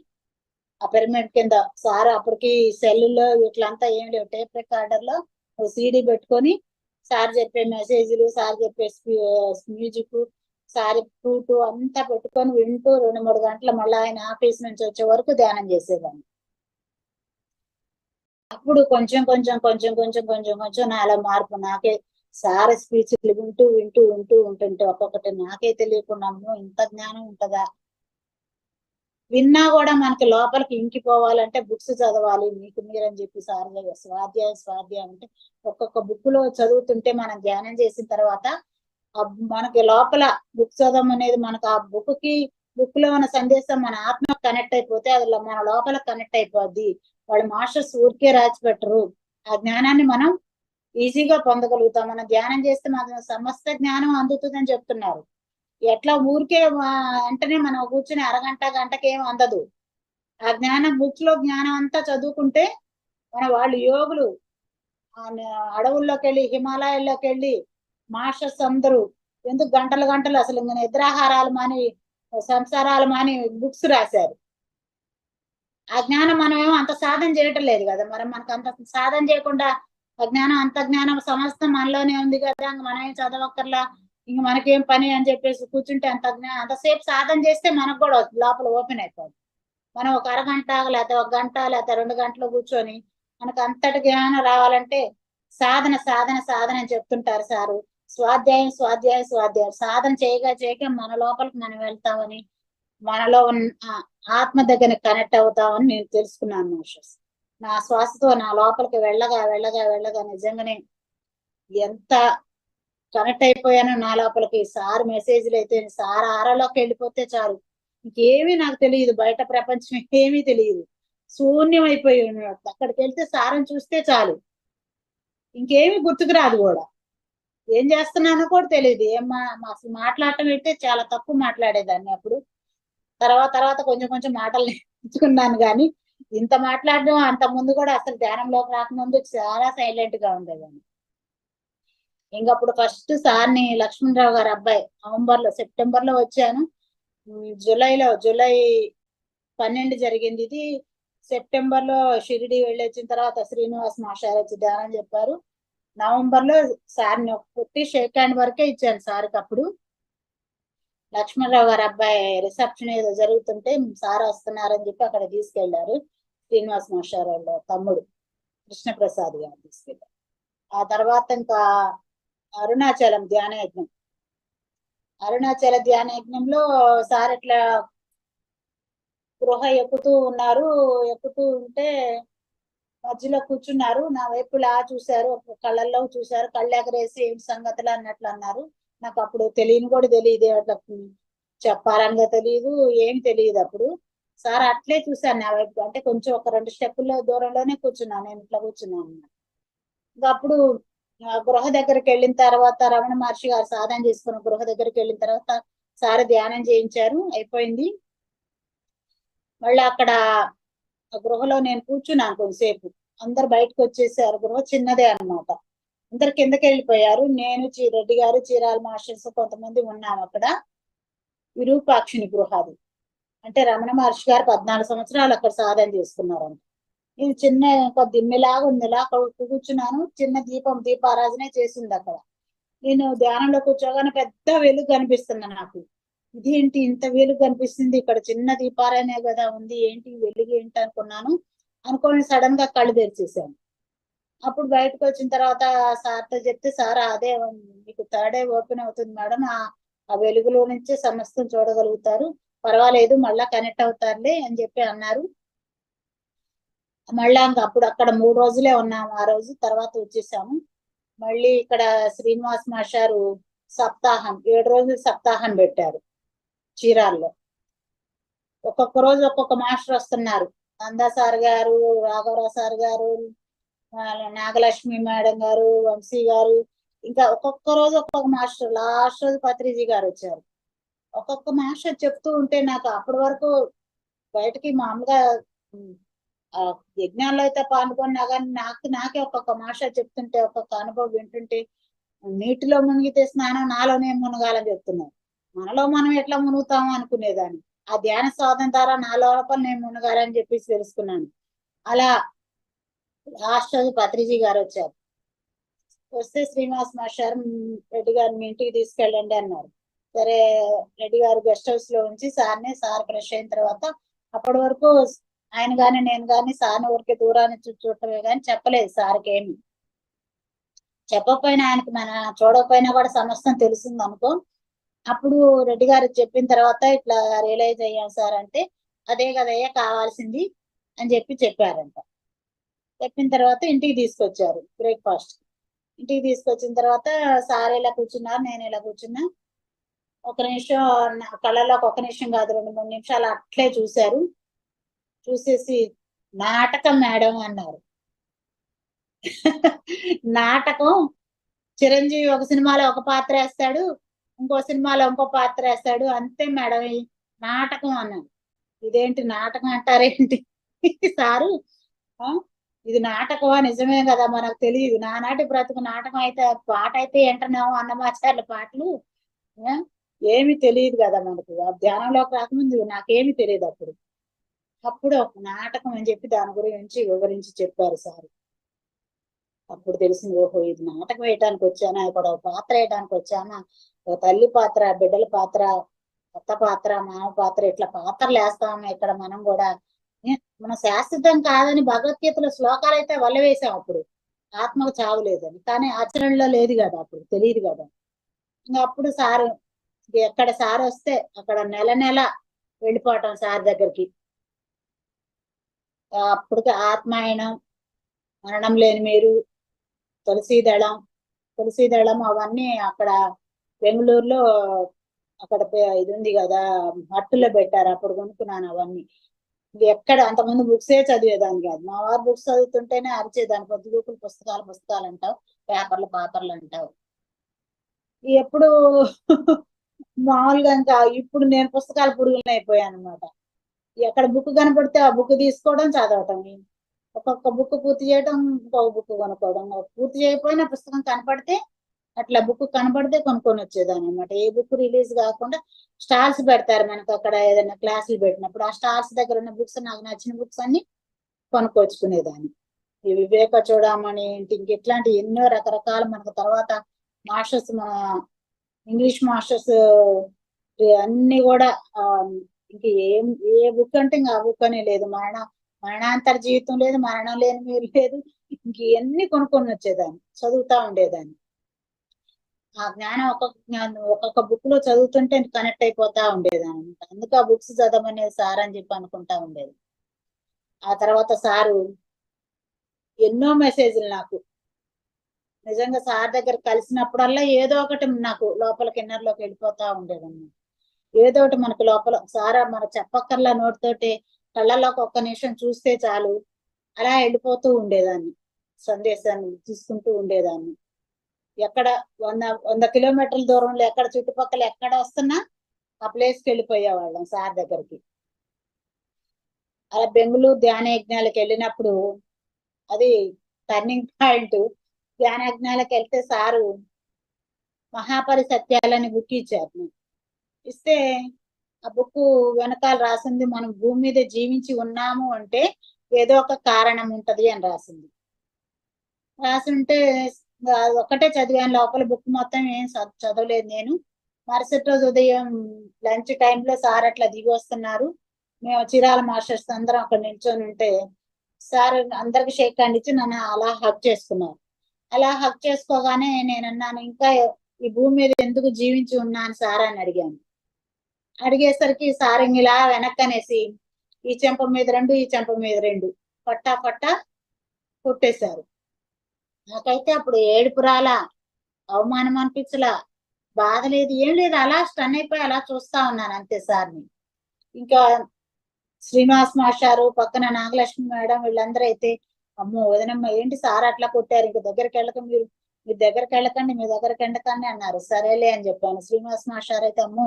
ఆ పిరమిడ్ కింద సార్ అప్పటికి సెల్లులో ఇట్లంతా ఏం లేవు, టేప్ రికార్డర్ లో సీడీ పెట్టుకొని సార్ చెప్పే మెసేజ్లు, సార్ చెప్పే మ్యూజిక్, సార్ ఫ్రూట్ అంతా పెట్టుకొని వింటూ 2-3 గంటలు మళ్ళీ ఆయన ఆఫీస్ నుంచి వచ్చే వరకు ధ్యానం చేసేదాన్ని. అప్పుడు కొంచెం కొంచెం కొంచెం కొంచెం కొంచెం కొంచెం నాలో మార్పు. నాకే సార్ స్పీచ్లు ఉంటుంటే ఒక్కొక్కటి నాకే తెలియకుండా ఇంత జ్ఞానం ఉంటుందా, విన్నా కూడా మనకి లోపలికి ఇంకిపోవాలంటే బుక్స్ చదవాలి మీకు మీరని చెప్పి సార్ స్వాధ్యాయం అంటే ఒక్కొక్క బుక్ లో చదువుతుంటే మనం ధ్యానం చేసిన తర్వాత మనకి లోపల బుక్ చదవం అనేది మనకు ఆ బుక్ లో ఉన్న సందేశం మన ఆత్మ కనెక్ట్ అయిపోతే అది మన లోపల కనెక్ట్ అయిపోద్ది. వాళ్ళు మాస్టర్స్ ఊరికే రాసి పెట్టరు, ఆ జ్ఞానాన్ని మనం ఈజీగా పొందగలుగుతాం. మనం ధ్యానం చేస్తే మన సమస్త జ్ఞానం అందుతుందని చెప్తున్నారు. ఎట్లా ఊరికే వెంటనే మనం కూర్చుని గంటకి ఏం అందదు. ఆ జ్ఞానం బుక్స్ లో జ్ఞానం అంతా చదువుకుంటే వాళ్ళు యోగులు అడవుల్లోకి వెళ్ళి హిమాలయాల్లోకి వెళ్ళి మాస్టర్స్ అందరూ ఎందుకు గంటలు అసలు నిద్రాహారాలు మాని సంసారాలు మాని బుక్స్ రాశారు. ఆ జ్ఞానం మనమేమో అంత సాధన చేయటం లేదు కదా, మనకు అంత సాధన చేయకుండా అజ్ఞానం అంత జ్ఞానం సమస్తం మనలోనే ఉంది కదా, మనమేం చదవక్కర్లా, ఇంక మనకేం పని అని చెప్పేసి కూర్చుంటే అంతసేపు సాధన చేస్తే మనకు కూడా లోపల ఓపెన్ అయిపోతుంది. మనం ఒక అరగంట లేకపోతే 1 గంట లేకపోతే 2 గంటలు కూర్చొని మనకు అంతటి జ్ఞానం రావాలంటే సాధన అని చెప్తుంటారు సారు. స్వాధ్యాయం సాధన చేయక మన లోపలికి మనం వెళ్తామని, మనలో ఉన్న ఆత్మ దగ్గర కనెక్ట్ అవుతామని నేను తెలుసుకున్నాను మాస్టర్స్. నా శ్వాసతో నా లోపలికి వెళ్ళగా నిజంగానే ఎంత కనెక్ట్ అయిపోయానో నా లోపలికి. సార్ మెసేజ్లు అయితే సార్ ఆరాలోకి వెళ్ళిపోతే చాలు, ఇంకేమీ నాకు తెలియదు, బయట ప్రపంచం ఏమీ తెలియదు, శూన్యం అయిపోయి ఉన్నట్టు. అక్కడికి వెళ్తే సారం చూస్తే చాలు, ఇంకేమీ గుర్తుకు రాదు కూడా, ఏం చేస్తున్నానో కూడా తెలియదు. అసలు మాట్లాడటం అయితే చాలా తక్కువ మాట్లాడేదాన్ని అప్పుడు. తర్వాత కొంచెం కొంచెం మాటలు నేర్చుకున్నాను కానీ ఇంత మాట్లాడడం అంత ముందు కూడా అసలు ధ్యానంలోకి రాకముందు చాలా సైలెంట్ గా ఉండేదాన్ని. ఇంకప్పుడు ఫస్ట్ సార్ని లక్ష్మణరావు గారి అబ్బాయి సెప్టెంబర్ లో వచ్చాను. జూలై 12 జరిగింది ఇది. సెప్టెంబర్ లో షిరిడి వెళ్ళొచ్చిన తర్వాత శ్రీనివాస్ మాస్టర్ వచ్చి ధ్యానం చెప్పారు. నవంబర్ లో సార్ని కొట్టి షేక్ హ్యాండ్ వరకే ఇచ్చాను సార్కి. అప్పుడు లక్ష్మణరావు గారి అబ్బాయి రిసెప్షన్ ఏదో జరుగుతుంటే సార్ వస్తున్నారని చెప్పి అక్కడ తీసుకెళ్లారు. శ్రీనివాస్ మాస్టర్ వాళ్ళ తమ్ముడు కృష్ణప్రసాద్ గారు తీసుకెళ్లారు. ఆ తర్వాత ఇంకా అరుణాచల ధ్యాన యజ్ఞంలో సార్ ఇట్లా గృహ ఎక్కుతూ ఉంటే మధ్యలో కూర్చున్నారు. నా వైపు చూశారు, కళ్ళల్లో చూశారు, కళ్ళు ఎగరేసి ఏంటి సంగతులు అన్నట్లు అన్నారు. నాకు అప్పుడు కూడా తెలియదు, అట్లా చెప్పాలనిగా తెలియదు, ఏం తెలియదు. అప్పుడు సార్ అట్లే చూశాను నా వైపు, అంటే కొంచెం ఒక 2 స్టెప్పుల దూరంలోనే కూర్చున్నాను, నేను ఇట్లా కూర్చున్నాను. ఇంకా అప్పుడు గృహ దగ్గరికి వెళ్ళిన తర్వాత రమణ మహర్షి గారు సాధన చేసుకున్న గృహ దగ్గరికి వెళ్ళిన తర్వాత సార్ ధ్యానం చేయించారు, అయిపోయింది. మళ్ళీ అక్కడ గృహలో నేను కూర్చున్నాను కొంతసేపు, అందరు బయటకు వచ్చేసారు. గృహ చిన్నదే అన్నమాట. అందరు కిందకి వెళ్ళిపోయారు. నేను రెడ్డి గారు, చీరాల మాస్టర్స్ కొంతమంది ఉన్నాం అక్కడ. విరూపాక్షిని గృహాది అంటే రమణ మహర్షి గారు 14 సంవత్సరాలు అక్కడ సాధన చేసుకున్నారంట. ఇది చిన్న ఒక దిమ్మెలాగా ఉంది, ఇలా కూర్చున్నాను. చిన్న దీపారాధనే చేసింది అక్కడ. నేను ధ్యానంలో కూర్చోగానే పెద్ద వెలుగు కనిపిస్తుంది నాకు. ఇదేంటి ఇంత వెలుగు కనిపిస్తుంది, ఇక్కడ చిన్న దీపారాధనే కదా ఉంది, ఏంటి వెలుగు ఏంటి అనుకున్నాను. అనుకోని సడన్ గా కళ్ళు తెరిచేసాను. అప్పుడు బయటకు వచ్చిన తర్వాత సార్తో చెప్తే, సార్ అదే మీకు థర్డ్ ఐ ఓపెన్ అవుతుంది మేడం, ఆ వెలుగులో నుంచి సమస్తం చూడగలుగుతారు, పర్వాలేదు మళ్ళా కనెక్ట్ అవుతారులే అని చెప్పి అన్నారు. మళ్ళా అప్పుడు అక్కడ 3 రోజులే ఉన్నాము. ఆ రోజు తర్వాత వచ్చేసాము. మళ్ళీ ఇక్కడ శ్రీనివాస్ మాస్టారు సప్తాహం 7 రోజులు సప్తాహం పెట్టారు చీరాల్లో. ఒక్కొక్క రోజు ఒక్కొక్క మాస్టర్ వస్తున్నారు. నందా సార్ గారు, రాఘవరావు సార్ గారు, నాగలక్ష్మి మేడం గారు, వంశీ గారు, ఇంకా ఒక్కొక్క రోజు ఒక్కొక్క మాస్టర్. లాస్ట్ రోజు పత్రిజీ గారు వచ్చారు. ఒక్కొక్క మాస్టర్ చెప్తూ ఉంటే నాకు అప్పటి వరకు బయటకి మామూలుగా యజ్ఞాల్లో అయితే పాల్గొన్నా కానీ నాకే ఒక్కొక్క మాస్టర్ చెప్తుంటే, ఒక్కొక్క అనుభవం వింటుంటే, నీటిలో మునిగితే స్నానం నాలోనే మునగాలని చెప్తున్నాను. మనలో మనం ఎట్లా మునుగుతాము అనుకునేదాన్ని. ఆ ధ్యాన సాధన ద్వారా నా లోపల నేను మునగాలని చెప్పేసి తెలుసుకున్నాను. అలా లాస్ట్ రోజు పత్రిజీ గారు వచ్చారు. వస్తే శ్రీనివాస్ మాస్టర్ రెడ్డి గారు మీ ఇంటికి తీసుకెళ్ళండి అన్నారు. సరే రెడ్డి గారు గెస్ట్ హౌస్ లో ఉంచి సార్ ఫ్రెష్ అయిన తర్వాత, అప్పటి వరకు ఆయన గాని నేను గాని సార్ని ఊరికే దూరాన్ని చూడటమే కానీ చెప్పలేదు సార్కి ఏమి. చెప్పకపోయినా ఆయనకి మన చూడకపోయినా కూడా సమస్తం తెలిసింది అనుకో. అప్పుడు రెడ్డి గారు చెప్పిన తర్వాత ఇట్లా రియలైజ్ అయ్యాం సార్ అంటే, అదే కదయ్యా కావాల్సింది అని చెప్పారంట. చెప్పిన తర్వాత ఇంటికి తీసుకొచ్చారు బ్రేక్ఫాస్ట్. ఇంటికి తీసుకొచ్చిన తర్వాత సార్ ఇలా కూర్చున్నారు, నేను ఇలా కూర్చున్నా. ఒక నిమిషం కళ్ళలోకి, ఒక నిమిషం కాదు 2-3 నిమిషాలు అట్లే చూశారు. చూసేసి నాటకం మేడం అన్నారు. నాటకం, చిరంజీవి ఒక సినిమాలో ఒక పాత్ర వేస్తాడు, ఇంకో సినిమాలో ఇంకో పాత్ర వేస్తాడు, అంతే మేడం ఈ నాటకం అన్నాను. ఇదేంటి నాటకం అంటారేంటి సారు, ఇది నాటకమా? నిజమే కదా, మనకు తెలియదు. నానాటి బ్రతుకు నాటకం అయితే పాట అయితే ఏంటన్నాము, అన్నమాచార్ల పాటలు ఏమి తెలియదు కదా మనకు. ఆ ధ్యానంలోకి రాకముందు నాకేమి తెలియదు. అప్పుడు ఒక నాటకం అని చెప్పి దాని గురించి వివరించి చెప్పారు సార్. అప్పుడు తెలిసింది, ఓహో ఇది నాటకం వేయటానికి వచ్చానా, ఇక్కడ ఒక పాత్ర వేయడానికి వచ్చానా, ఒక తల్లి పాత్ర, బిడ్డల పాత్ర, కొత్త పాత్ర, మామ పాత్ర, ఇట్లా పాత్రలు వేస్తాము ఇక్కడ మనం కూడా. మనం శాశ్వతం కాదని భగవద్గీతలో శ్లోకాలు అయితే వల్ల వేసాం అప్పుడు, ఆత్మకు చావు లేదని. కానీ ఆచరణలో లేదు కదా, అప్పుడు తెలియదు కదా. ఇంకా అప్పుడు సారు ఎక్కడ సార్ వస్తే అక్కడ నెల వెళ్ళిపోవటం సార్ దగ్గరికి. అప్పటికి ఆత్మాయణం, మరణం లేని మీరు, తులసీదళం అవన్నీ అక్కడ బెంగళూరులో అక్కడ ఇది ఉంది కదా, మట్టులో పెట్టారు. అప్పుడు కొనుక్కున్నాను అవన్నీ. ఎక్కడ అంతకుముందు బుక్సే చదివేదాన్ని కాదు. మా వారు బుక్స్ చదువుతుంటేనే అరిచేదాన్ని, పొద్దుగూకులు పుస్తకాలు అంటావు, పేపర్లు అంటావు. ఎప్పుడు మామూలుగా ఇంకా ఇప్పుడు నేను పుస్తకాలు పురుగులు అయిపోయాను అనమాట. ఎక్కడ బుక్ కనపడితే ఆ బుక్ తీసుకోవడం, చదవటం. ఒక్కొక్క బుక్ పూర్తి చేయడం, ఇంకొక బుక్ కొనుక్కోవడం. పూర్తి చేయకపోయినా పుస్తకం కనపడితే, అట్లా బుక్ కనపడితే కొనుక్కొని వచ్చేదాన్ని అనమాట. ఏ బుక్ రిలీజ్ కాకుండా స్టాల్స్ పెడతారు మనకు అక్కడ, ఏదైనా క్లాసులు పెట్టినప్పుడు ఆ స్టాల్స్ దగ్గర ఉన్న బుక్స్, నాకు నచ్చిన బుక్స్ అన్ని కొనుక్కొచ్చుకునేదాన్ని. ఈ వివేక చూడమని ఇంక ఇట్లాంటి ఎన్నో రకరకాల మనకు తర్వాత మాస్టర్స్, మన ఇంగ్లీష్ మాస్టర్స్ అన్ని కూడా ఇంక ఏ బుక్ అంటే ఇంకా ఆ బుక్ అనే లేదు. మరణాంతర జీవితం లేదు, మరణం లేని మీరు లేదు, ఇంక ఇవన్నీ కొనుక్కొని వచ్చేదాన్ని, చదువుతా ఉండేదాన్ని. ఆ జ్ఞానం ఒక్కొక్క బుక్ లో చదువుతుంటే కనెక్ట్ అయిపోతా ఉండేదాన్ని. అందుకు ఆ బుక్స్ చదవమనేది సార్ అని చెప్పి అనుకుంటా ఉండేది. ఆ తర్వాత సారు ఎన్నో మెసేజ్లు నాకు నిజంగా సార్ దగ్గర కలిసినప్పుడల్లా ఏదో ఒకటి నాకు లోపలికి ఇన్నర్లోకి వెళ్ళిపోతా ఉండేదన్నమాట. ఏదో ఒకటి మనకు లోపల సారా మన చెప్పక్కర్లా, నోటితోటి కళ్ళలోకి ఒక్క నిమిషం చూస్తే చాలు అలా వెళ్ళిపోతూ ఉండేదాన్ని, సందేశాన్ని తీసుకుంటూ ఉండేదాన్ని. ఎక్కడ 100 కిలోమీటర్ల దూరంలో ఎక్కడ చుట్టుపక్కల ఎక్కడ వస్తున్నా ఆ ప్లేస్కి వెళ్ళిపోయేవాళ్ళం సార్ దగ్గరికి. అలా బెంగళూరు ధ్యాన యజ్ఞాలకు వెళ్ళినప్పుడు అది టర్నింగ్ పాయింట్. ధ్యానజ్ఞాలకు వెళ్తే సారు మహాపరిసత్యాలని బుక్ ఇచ్చారు నాకు. ఇస్తే ఆ బుక్ వెనకాల రాసింది, మనం భూమి మీద జీవించి ఉన్నాము అంటే ఏదో ఒక కారణం ఉంటది అని రాసింది. రాసుంటే అది ఒక్కటే చదివాను, లోపల బుక్ మొత్తం ఏం చదవలేదు నేను. మరుసటి రోజు ఉదయం లంచ్ టైంలో సార్ అట్లా దిగి వస్తున్నారు. మేము చిరాల మాస్టర్స్ అందరం అక్కడ నిల్చొని ఉంటే సార్ అందరికి షేక్ హ్యాండ్ ఇచ్చి నన్ను అలా హక్ చేసుకున్నారు. అలా హక్ చేసుకోగానే నేను అన్నాను, ఇంకా ఈ భూమి మీద ఎందుకు జీవించి ఉన్నాను సార్ అని అడిగాను. అడిగేసరికి సార్ ఇలా వెనక్కనేసి ఈ చెంప మీద రెండు, ఈ చెంప మీద రెండు పట్టా పట్టా కొట్టేశారు. నాకైతే అప్పుడు ఏడుపు రాలా, అవమానం అనిపించలా, బాధ లేదు, ఏం లేదు. అలా స్టన్ అయిపోయి అలా చూస్తా ఉన్నాను అంతే సార్ని. ఇంకా శ్రీనివాస్ మాస్టారు, పక్కన నాగలక్ష్మి మేడం, వీళ్ళందరూ అయితే అమ్మో వదనమ్మ ఏంటి సార్ అట్లా కొట్టారు, ఇంక దగ్గరికి వెళ్ళక మీ దగ్గరికి వెళ్ళకండి, మీ దగ్గరికి వెళ్ళకండి అన్నారు. సరేలే అని చెప్పాను. శ్రీనివాస్ మాస్టర్ అయితే అమ్మో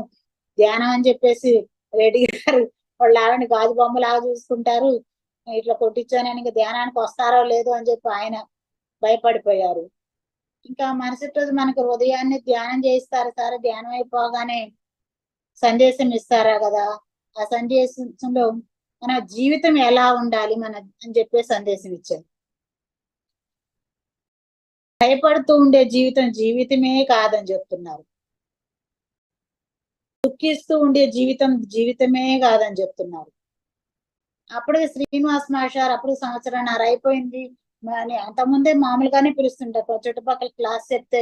ధ్యానం అని చెప్పేసి రెడ్డి గారు వాళ్ళు ఆవిడని గాజు బొమ్మలాగా చూసుకుంటారు, ఇట్లా కొట్టించానని ఇంకా ధ్యానానికి వస్తారో లేదో అని చెప్పి ఆయన భయపడిపోయారు. ఇంకా మరుసటి రోజు మనకు ఉదయాన్నే ధ్యానం చేయిస్తారు సార్. ధ్యానం అయిపోగానే సందేశం ఇస్తారా కదా, ఆ సందేశంలో మన జీవితం ఎలా ఉండాలి మన అని చెప్పే సందేశం ఇచ్చారు. భయపడుతూ ఉండే జీవితం జీవితమే కాదని చెప్తున్నారు. దుఃఖిస్తూ ఉండే జీవితం జీవితమే కాదని చెప్తున్నారు. అప్పుడు శ్రీనివాస్ మాస్టర్ అప్పుడు సంవత్సరంన్నర అయిపోయింది. అంతకుముందే మామూలుగానే పిలుస్తుంటారు, చుట్టుపక్కల క్లాస్ చెప్తే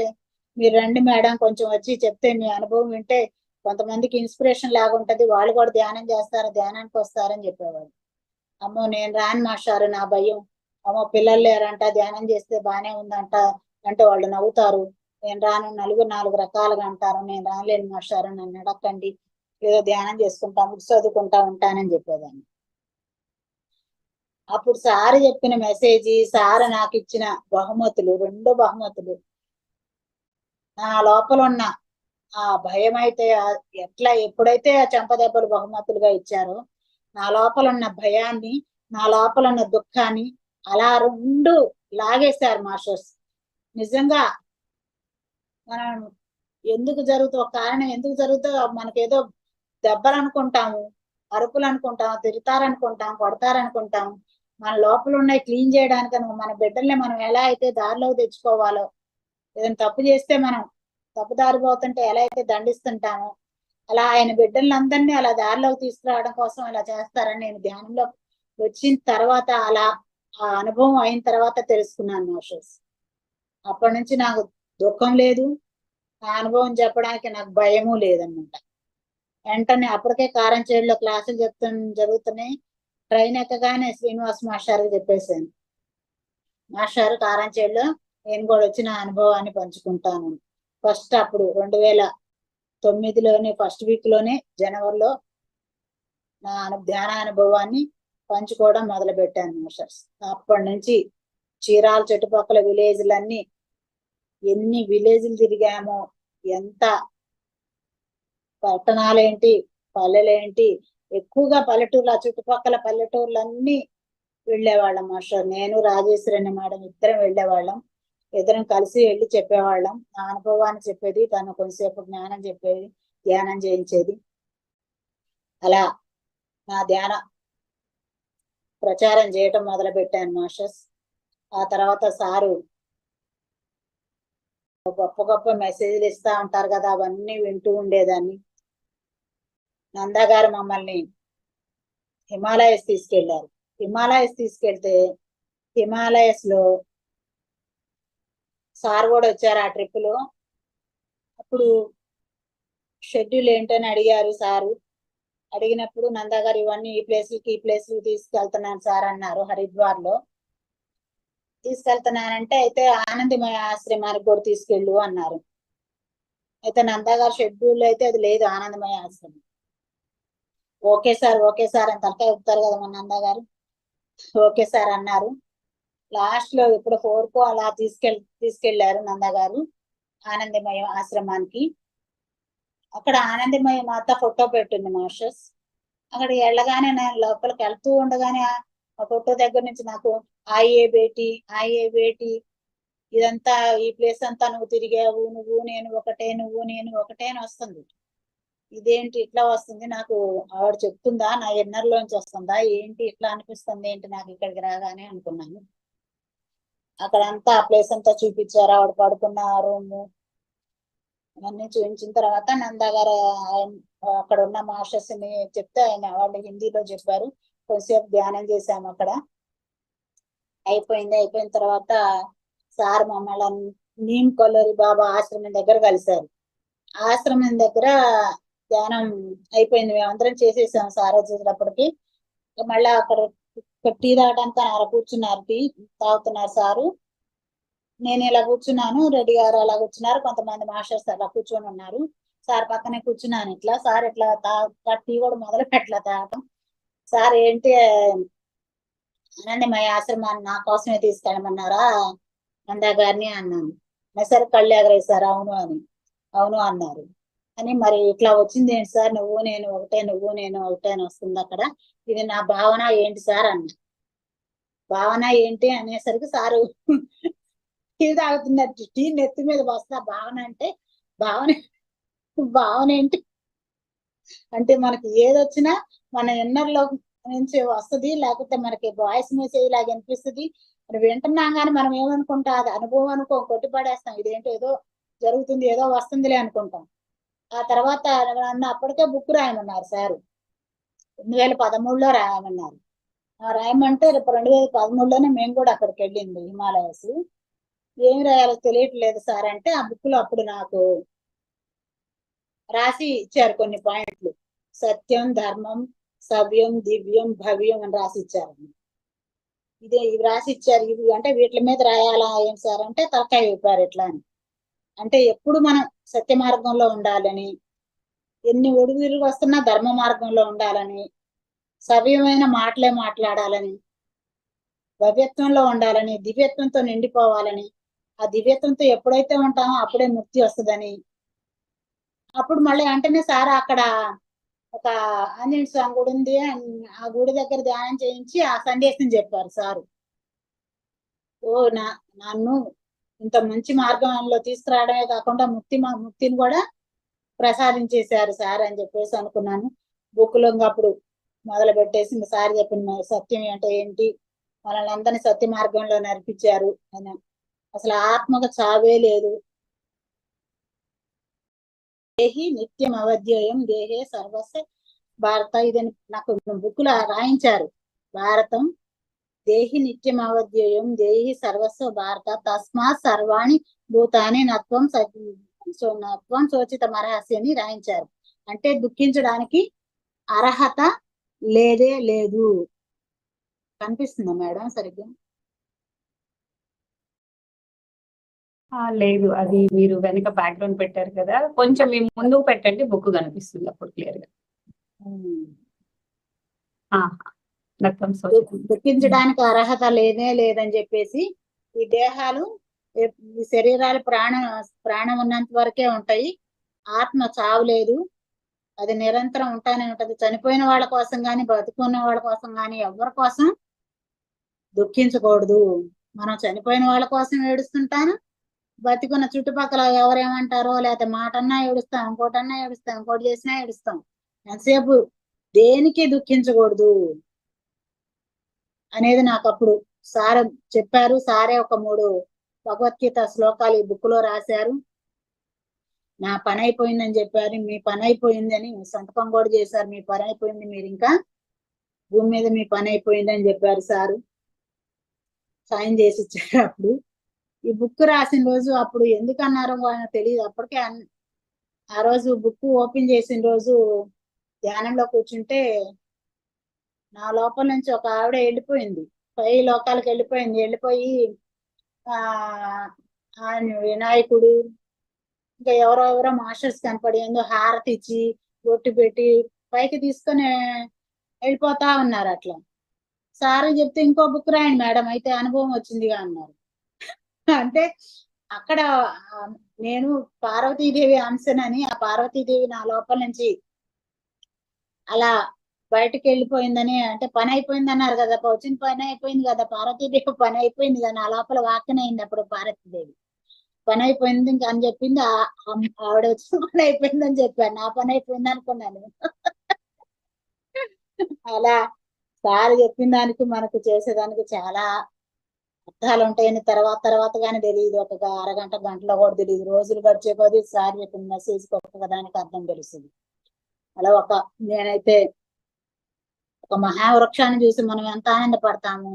మీరు రండి మేడం కొంచెం వచ్చి చెప్తే మీ అనుభవం వింటే కొంతమందికి ఇన్స్పిరేషన్ లాగా ఉంటది, వాళ్ళు కూడా ధ్యానం చేస్తారు, ధ్యానానికి వస్తారని చెప్పేవాడు. అమ్మో నేను రాను మాస్టారు, నా భయం, అమ్మో పిల్లలు లేరంట, ధ్యానం చేస్తే బానే ఉందంట అంటే వాళ్ళు నవ్వుతారు, నేను రాను, నలుగురు నాలుగు రకాలుగా అంటారు, నేను రాలేను మాస్టారు, నన్ను అడగండి, ఏదో ధ్యానం చేసుకుంటా బుక్స్ చదువుకుంటా ఉంటానని చెప్పేదాన్ని. అప్పుడు సార్ చెప్పిన మెసేజ్, సార్ నాకు ఇచ్చిన బహుమతులు, 2 బహుమతులు, నా లోపల ఉన్న ఆ భయం అయితే ఎట్లా ఎప్పుడైతే ఆ చెంపదెబ్బలు బహుమతులుగా ఇచ్చారో, నా లోపల ఉన్న భయాన్ని, నా లోపల ఉన్న దుఃఖాన్ని అలా 2 లాగేశారు మాస్టర్స్. నిజంగా మనం ఎందుకు జరుగుతా ఒక కారణం ఎందుకు జరుగుతా మనకేదో దెబ్బలు అనుకుంటాము, అరుపులు అనుకుంటాం, తిడతారనుకుంటాం, కొడతారనుకుంటాం. మన లోపల ఉన్నాయి క్లీన్ చేయడానికి మన బిడ్డల్ని మనం ఎలా అయితే దారిలోకి తెచ్చుకోవాలో, ఏదైనా తప్పు చేస్తే మనం తప్పుదారి పోతుంటే ఎలా అయితే దండిస్తుంటామో అలా ఆయన బిడ్డలందరినీ అలా దారిలోకి తీసుకురావడం కోసం అలా చేస్తారని నేను ధ్యానంలో వచ్చిన తర్వాత, అలా ఆ అనుభవం అయిన తర్వాత తెలుసుకున్నాను మాస్టర్స్. అప్పటి నుంచి నాకు దుఃఖం లేదు, ఆ అనుభవం చెప్పడానికి నాకు భయము లేదన్నమాట. వెంటనే అప్పటికే కారంచేడులో క్లాసులు జరుగుతున్నాయి. ట్రైన్ ఎక్కగానే శ్రీనివాస్ మాస్టర్ చెప్పేశాను, మాస్టర్ కారంచేడులో నేను కూడా వచ్చిన అనుభవాన్ని పంచుకుంటాను. ఫస్ట్ అప్పుడు 2009లోనే ఫస్ట్ వీక్ లోనే జనవరిలో నా ధ్యాన అనుభవాన్ని పంచుకోవడం మొదలు పెట్టాను మాస్టర్స్. అప్పటి నుంచి చీరాల చుట్టుపక్కల విలేజ్లన్నీ ఎన్ని విలేజ్లు తిరిగామో, ఎంత పట్టణాలేంటి పల్లెలేంటి, ఎక్కువగా పల్లెటూర్లు, ఆ చుట్టుపక్కల పల్లెటూర్లన్నీ వెళ్ళేవాళ్ళం మాస్టర్. నేను రాజేశ్వరి మేడం ఇద్దరం వెళ్ళేవాళ్ళం, ఇద్దరం కలిసి వెళ్ళి చెప్పేవాళ్ళం. నా అనుభవాన్ని చెప్పేది, తను కొంతసేపు జ్ఞానం చెప్పేది, ధ్యానం చేయించేది. అలా నా ధ్యాన ప్రచారం చేయటం మొదలు పెట్టాను మాస్టర్స్. ఆ తర్వాత సారు గొప్ప గొప్ప మెసేజ్లు ఇస్తా ఉంటారు కదా, అవన్నీ వింటూ ఉండేదాన్ని. నందా గారు మమ్మల్ని హిమాలయస్ తీసుకెళ్లారు. హిమాలయస్ తీసుకెళ్తే హిమాలయస్ లో సార్ కూడా వచ్చారు ఆ ట్రిప్ లో. అప్పుడు షెడ్యూల్ ఏంటని అడిగారు సారు. అడిగినప్పుడు నందా గారు ఇవన్నీ ఈ ప్లేస్లకి తీసుకెళ్తున్నాను సార్ అన్నారు. హరిద్వార్ లో తీసుకెళ్తున్నానంటే అయితే ఆనందమయ ఆశ్రమానికి కూడా తీసుకెళ్ళు అన్నారు. అయితే నందా గారు షెడ్యూల్ అయితే అది లేదు, ఆనందమయ ఆశ్రమం. ఓకే సార్ అని తలకాయ ఊపుతారు కదా మన నందా గారు. ఓకే సార్ అన్నారు. లాస్ట్ లో ఇప్పుడు 4 అలా తీసుకెళ్లారు నందా గారు ఆనందమయ ఆశ్రమానికి. అక్కడ ఆనందమయ మాత ఫోటో పెట్టింది మాస్టర్స్. అక్కడ వెళ్ళగానే నేను లోపలికి వెళ్తూ ఉండగానే ఆ ఫోటో దగ్గర నుంచి నాకు ఆయే బేటి ఇదంతా ఈ ప్లేస్ అంతా నువ్వు తిరిగావు, నేను ఒకటే అని వస్తుంది. ఇదేంటి ఇట్లా వస్తుంది, నాకు ఆవిడ చెప్తుందా, నా ఇన్నర్ లోంచి వస్తుందా, ఏంటి ఇట్లా అనిపిస్తుంది ఏంటి నాకు ఇక్కడికి రాగానే అనుకున్నాను. అక్కడంతా ఆ ప్లేస్ అంతా చూపించారు, ఆవిడ పడుకున్న రూము అన్నీ చూపించిన తర్వాత నందా గారు అక్కడ ఉన్న మాస్టర్స్ ని చెప్తే వాళ్ళు హిందీలో చెప్పారు. కొద్దిసేపు ధ్యానం చేశాము అక్కడ. అయిపోయిన తర్వాత సార్ మమ్మల్ని నీమ్ కొల్లూరి బాబా ఆశ్రమం దగ్గర కలిశారు. ఆశ్రమం దగ్గర ధ్యానం అయిపోయింది, మేమందరం చేసేసాం సార్ వచ్చేటప్పటికి. మళ్ళా అక్కడ టీ తాగడానికి అలా కూర్చున్నారు, టీ తాగుతున్నారు సారు. నేను ఇలా కూర్చున్నాను, రెడ్డి గారు అలా కూర్చున్నారు, కొంతమంది మాస్టర్స్ అలా కూర్చొని ఉన్నారు. సార్ పక్కనే కూర్చున్నాను ఇట్లా. సార్ ఇట్లా టీ కూడా మొదలు పెట్టలా తాగటం. సార్ ఏంటి అనండి, మా ఆశ్రమాన్ని నా కోసమే తీసుకెళ్ళమన్నారా నందా గారిని అన్నాను. సరే కళ్ళు ఎగరేశారు, అవును అన్నారు. అని మరి ఇట్లా వచ్చింది ఏంటి సార్, నువ్వు నేను ఒకటే అని వస్తుంది అక్కడ, ఇది నా భావన ఏంటి సార్ అన్న. భావన ఏంటి అనేసరికి సారు టీ తాగుతున్నట్టు టీ నెత్తి మీద వస్తా, భావన అంటే భావన ఏంటి అంటే మనకి ఏదొచ్చినా మన ఇన్నర్ లో నుంచి వస్తుంది, లేకపోతే మనకి వాయిస్ మెసేజ్ లాగా అనిపిస్తుంది. మరి వింటున్నాం కానీ మనం ఏమనుకుంటాం, అది అనుభవం అనుకో కొట్టిపడేస్తాం, ఇదేంటో ఏదో జరుగుతుంది ఏదో వస్తుందిలే అనుకుంటాం. ఆ తర్వాత నన్ను అప్పటికే బుక్ రాయమన్నారు సార్, 2013లో రాయమన్నారు. రాయమంటే 2013లోనే మేము కూడా అక్కడికి వెళ్ళింది హిమాలయస్. ఏం రాయాలో తెలియట్లేదు సార్ అంటే ఆ బుక్ లో అప్పుడు నాకు రాసి ఇచ్చారు కొన్ని పాయింట్లు. సత్యం, ధర్మం, సవ్యం, దివ్యం, భవ్యం అని రాసి ఇచ్చారు. ఇవి రాసి ఇచ్చారు. ఇవి అంటే వీటి మీద రాయాలా ఏం సార్ అంటే తలకాయ విప్పారు ఎట్లా అని. అంటే ఎప్పుడు మనం సత్య మార్గంలో ఉండాలని, ఎన్ని ఒడిదుడుకులు వస్తున్నా ధర్మ మార్గంలో ఉండాలని, సవ్యమైన మాటలే మాట్లాడాలని, భవ్యత్వంలో ఉండాలని, దివ్యత్వంతో నిండిపోవాలని, ఆ దివ్యత్వంతో ఎప్పుడైతే ఉంటామో అప్పుడే ముక్తి వస్తుందని. అప్పుడు మళ్ళీ వెంటనే సార్ అక్కడ ఒక ఆంజనేయ స్వామి గుడి ఉంది, ఆ గుడి దగ్గర ధ్యానం చేయించి ఆ సందేశం చెప్పారు సారు. నన్ను ఇంత మంచి మార్గంలో తీసుకురావడమే కాకుండా ముక్తిని కూడా ప్రసాదించేశారు సార్ అని చెప్పేసి అనుకున్నాను. బుక్లో అప్పుడు మొదలు పెట్టేసి సార్ చెప్పిన సత్యం అంటే ఏంటి, మనల్ని అందరినీ సత్య మార్గంలో నడిపించారు అని. అసలు ఆత్మకు చావే లేదు, దేహి నిత్యం అవధ్యేయం దేహే సర్వస్వ భారత, ఇదని నాకు బుక్లో రాయించారు. భారతం దేహి నిత్యం అవధ్యేయం దేహి సర్వస్వ భారత తస్మాత్ సర్వాణి భూతాని నత్వం శోచిత మరహస్యని రాయించారు. అంటే దుఃఖించడానికి అర్హత లేదే లేదు. కనిపిస్తుందా మేడం సరిగ్గా? లేదు, అది మీరు వెనక బ్యాక్గ్రౌండ్ పెట్టారు కదా, కొంచెం మీ ముందుకు పెట్టండి, బుక్ కనిపిస్తుంది అప్పుడు క్లియర్ గా. దుఃఖించడానికి అర్హత లేదే లేదని చెప్పేసి, ఈ దేహాలు ఈ శరీరాలు ప్రాణం ఉన్నంత వరకే ఉంటాయి, ఆత్మ చావు లేదు, అది నిరంతరం ఉంటానే ఉంటది. చనిపోయిన వాళ్ళ కోసం కానీ బతుకున్న వాళ్ళ కోసం కానీ ఎవరి కోసం దుఃఖించకూడదు. మనం చనిపోయిన వాళ్ళ కోసం ఏడుస్తుంటాను, బతికున్న చుట్టుపక్కల ఎవరేమంటారో లేకపోతే మాటన్నా ఏడుస్తాం, ఇంకోటి చేసినా ఏడుస్తాం. ఎంతసేపు దేనికి దుఃఖించకూడదు అనేది నాకు అప్పుడు సార్ చెప్పారు. సారే ఒక 3 భగవద్గీత శ్లోకాలు ఈ బుక్ లో రాశారు. నా పని అయిపోయిందని చెప్పారు. మీ పని అయిపోయిందని సంతకం కూడా చేశారు, మీ పని అయిపోయింది, మీరు ఇంకా భూమి మీద మీ పని అయిపోయిందని చెప్పారు సారు. సైన్ చేసి ఇచ్చారు. అప్పుడు ఈ బుక్ రాసిన రోజు అప్పుడు ఎందుకు అన్నారో తెలియదు. అప్పటికే ఆ రోజు బుక్ ఓపెన్ చేసిన రోజు ధ్యానంలో కూర్చుంటే నా లోపల నుంచి ఒక ఆవిడ వెళ్ళిపోయింది, 5 లోకాలకు వెళ్ళిపోయి వినాయకుడు ఇంకా ఎవరెవరో మాస్టర్స్ కనపడి ఏందో హారతి ఇచ్చి బొట్టు పెట్టి పైకి తీసుకొని వెళ్ళిపోతా ఉన్నారు. అట్లా సార్ చెప్తే ఇంకో బుక్ రాయండి మేడం అయితే అనుభవం వచ్చిందిగా అన్నారు. అంటే అక్కడ నేను పార్వతీదేవి అంశనని, ఆ పార్వతీదేవి నా లోపల నుంచి అలా బయటికి వెళ్ళిపోయిందని, అంటే పని అయిపోయింది అన్నారు కదా, వచ్చిన పని అయిపోయింది కదా, పార్వతీదేవి పని అయిపోయింది కదా, ఆ లోపల వాక్యం అయింది అప్పుడు పార్వతీదేవి పని అయిపోయింది ఇంకా అని చెప్పింది. ఆవిడ వచ్చిన పని అయిపోయింది అని చెప్పాను, నా పని అయిపోయింది అనుకున్నాను. అలా సార్ చెప్పిన దానికి మనకు చేసేదానికి చాలా అర్థాలు ఉంటాయని తర్వాత తర్వాత కానీ తెలియదు. ఒక అరగంట గంటలో కూడా తెలియదు. రోజులు గడిచే కొద్దీ సార్ చెప్పిన మెసేజ్ ఒక్కొక్క దానికి అర్థం తెలుస్తుంది. అలా నేనైతే ఒక మహావృక్షాన్ని చూసి మనం ఎంత ఆనందపడతాము.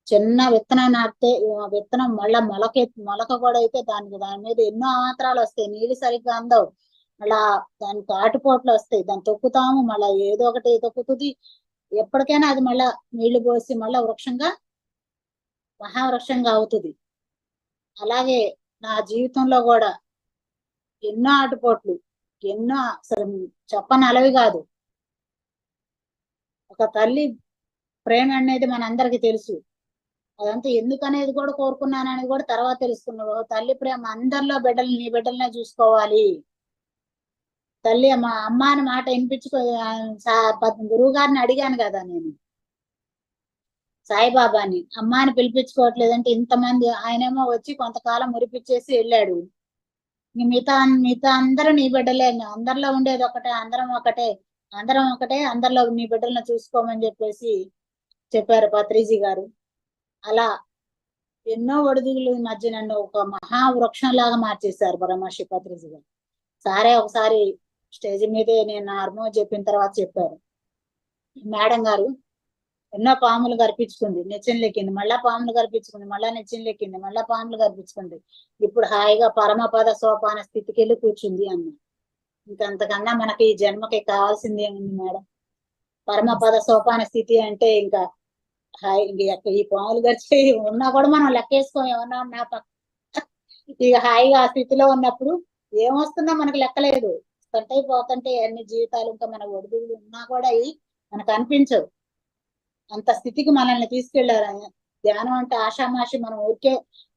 చిన్న విత్తనం నాటితే విత్తనం మళ్ళా మొలక కూడా అయితే దాని మీద ఎన్నో అవాంతరాలు వస్తాయి. నీళ్ళు సరిగ్గా అందవు, మళ్ళా దానికి ఆటుపోట్లు వస్తాయి, దాన్ని తొక్కుతాము, మళ్ళా ఏదో ఒకటి తొక్కుతుంది. ఎప్పటికైనా అది మళ్ళా నీళ్లు పోసి మళ్ళా వృక్షంగా మహావృక్షంగా అవుతుంది. అలాగే నా జీవితంలో కూడా ఎన్నో ఆటుపోట్లు, ఎన్నో అసలు చెప్పనలవి కాదు. ఒక తల్లి ప్రేమ అనేది మనందరికీ తెలుసు. అదంతా ఎందుకనేది కూడా కోరుకున్నాననేది కూడా తర్వాత తెలుసుకున్నావు. తల్లి ప్రేమ అందరిలో నీ బిడ్డలనే చూసుకోవాలి. తల్లి మా అమ్మ అని మాట వినిపించుకో. గురువు గారిని అడిగాను కదా నేను, సాయిబాబాని, అమ్మ అని పిలిపించుకోవట్లేదంటే ఇంతమంది, ఆయనేమో వచ్చి కొంతకాలం మురిపిచ్చేసి వెళ్ళాడు. మిగతా అందరూ నీ బిడ్డలే, అందరిలో ఉండేది ఒకటే, అందరం ఒకటే, అందరిలో నీ బిడ్డలను చూసుకోమని చెప్పేసి చెప్పారు పత్రిజీ గారు. అలా ఎన్నో ఒడిదుగుల మధ్య నన్ను ఒక మహావృక్షం లాగా మార్చేశారు బ్రహ్మర్షి పత్రిజీ గారు. సారే ఒకసారి స్టేజ్ మీదే నేను హార్మోన్ చెప్పిన తర్వాత చెప్పారు, మేడం గారు ఎన్నో పాములు కనిపించుకుంది, నిచ్చెన లెక్కింది, మళ్ళా పాములు కనిపించుకుంది, మళ్ళా నిచ్చెన లెక్కింది, మళ్ళా పాములు కనిపించుకుంది, ఇప్పుడు హాయిగా పరమపద సోపాన స్థితికి వెళ్ళి కూర్చుంది అన్న. ఇంకంతకన్నా మనకి ఈ జన్మకి కావాల్సింది ఏముంది మేడం? పరమపద సోపాన స్థితి అంటే ఇంకా ఈ పాములు గడిచి ఉన్నా కూడా మనం లెక్కేసుకోం, ఏమన్నా ఉన్నా ఇక హాయిగా ఆ స్థితిలో ఉన్నప్పుడు ఏమొస్తున్నా మనకు లెక్కలేదు. పోతుంటే అన్ని జీవితాలు ఇంకా మన ఒడిదుడులు ఉన్నా కూడా మనకు అనిపించవు. అంత స్థితికి మనల్ని తీసుకెళ్లారు. ధ్యానం అంటే ఆషామాషి మనం ఊరికే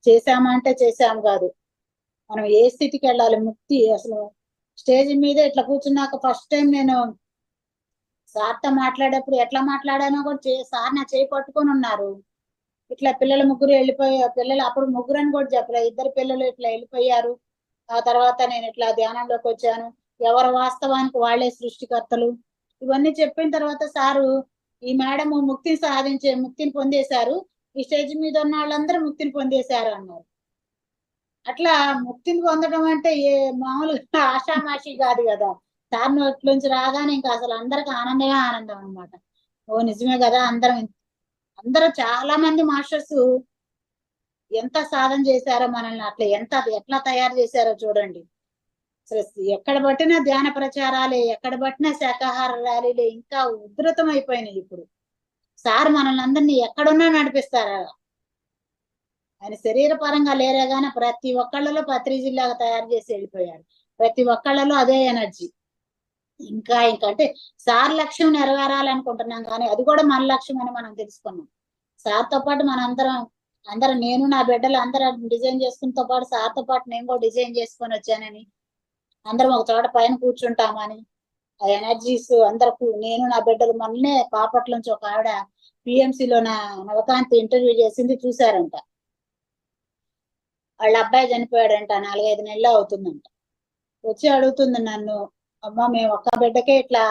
చేశామంటే చేశాము కాదు, మనం ఏ స్థితికి వెళ్ళాలి. ముక్తి అసలు స్టేజ్ మీద ఇట్లా కూర్చున్నాక ఫస్ట్ టైం నేను సార్తో మాట్లాడేప్పుడు ఎట్లా మాట్లాడానో కూడా సార్ నా చేయి పట్టుకొని ఉన్నారు. ఇట్లా పిల్లలు ముగ్గురు వెళ్ళిపోయారు, పిల్లలు అప్పుడు ముగ్గురు అని కూడా చెప్పలేదు, ఇద్దరు పిల్లలు ఇట్లా వెళ్ళిపోయారు. ఆ తర్వాత నేను ఇట్లా ధ్యానంలోకి వచ్చాను, ఎవరు వాస్తవానికి వాళ్లే సృష్టికర్తలు, ఇవన్నీ చెప్పిన తర్వాత సారు ఈ మేడం ముక్తిని పొందేశారు, ఈ స్టేజ్ మీద ఉన్న వాళ్ళందరూ ముక్తిని పొందేశారు అన్నారు. అట్లా ముక్తిని పొందడం అంటే మామూలుగా ఆషామాషి కాదు కదా. సార్ నోట్లోంచి రాగానే ఇంకా అసలు అందరికి ఆనందమే ఆనందం అనమాట. ఓ నిజమే కదా, అందరూ చాలా మంది మాస్టర్స్ ఎంత సాధన చేశారో మనల్ని అట్లా ఎట్లా తయారు చేశారో చూడండి. అసలు ఎక్కడ పట్టినా ధ్యాన ప్రచారాలే, ఎక్కడ పట్టినా శాకాహార ర్యాలీలే ఇంకా ఉధృతం అయిపోయినాయి. ఇప్పుడు సార్ మనల్ని అందరినీ ఎక్కడున్నా నడిపిస్తారా. ఆయన శరీర పరంగా లేరే గానీ ప్రతి ఒక్కళ్ళలో పత్రిజిల్లాగా తయారు చేసి వెళ్ళిపోయారు. ప్రతి ఒక్కళ్ళలో అదే ఎనర్జీ. ఇంకా అంటే సార్ లక్ష్యం నెరవేరాలనుకుంటున్నాం కానీ అది కూడా మన లక్ష్యం అని మనం తెలుసుకున్నాం. సార్తో పాటు అందరం నేను నా బిడ్డలు అందరం డిజైన్ చేసుకున్నతో పాటు సార్తో పాటు నేను కూడా డిజైన్ చేసుకొని వచ్చానని, అందరం ఒక చోట పైన కూర్చుంటామని, ఆ ఎనర్జీస్ అందరకు నేను నా బిడ్డలు మొన్నే పాపట్ల నుంచి ఒక ఆవిడ పిఎంసిలో నవకాంతి ఇంటర్వ్యూ చేసింది, చూశారంట. వాళ్ళ అబ్బాయి చనిపోయాడంట, 4-5 నెలలు అవుతుందంట. వచ్చి అడుగుతుంది నన్ను, అమ్మ మేము ఒక్క బిడ్డకే ఇట్లా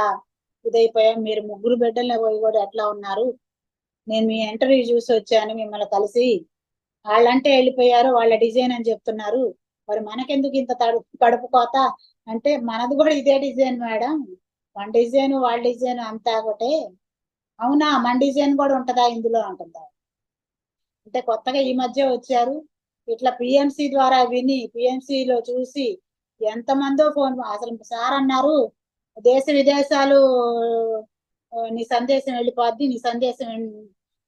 ఇదైపోయాం, మీరు ముగ్గురు బిడ్డలే పోయి కూడా ఎట్లా ఉన్నారు, నేను మీ ఇంటర్వ్యూ చూసి వచ్చాను, మిమ్మల్ని కలిసి వాళ్ళంటే వెళ్ళిపోయారు, వాళ్ళ డిజైన్ అని చెప్తున్నారు, మరి మనకెందుకు ఇంత కడుపు కోత అంటే, మనది కూడా ఇదే డిజైన్ మేడం, మన డిజైన్ వాళ్ళ డిజైన్ అంతా ఒకటే. అవునా, మన డిజైన్ కూడా ఉంటుందా ఇందులో అంటుందా. అంటే కొత్తగా ఈ మధ్య వచ్చారు, ఇట్లా పిఎంసి ద్వారా విని పిఎంసిలో చూసి ఎంతమందో ఫోన్. అసలు సార్ అన్నారు, దేశ విదేశాలు నీ సందేశం వెళ్ళిపోద్ది, నీ సందేశం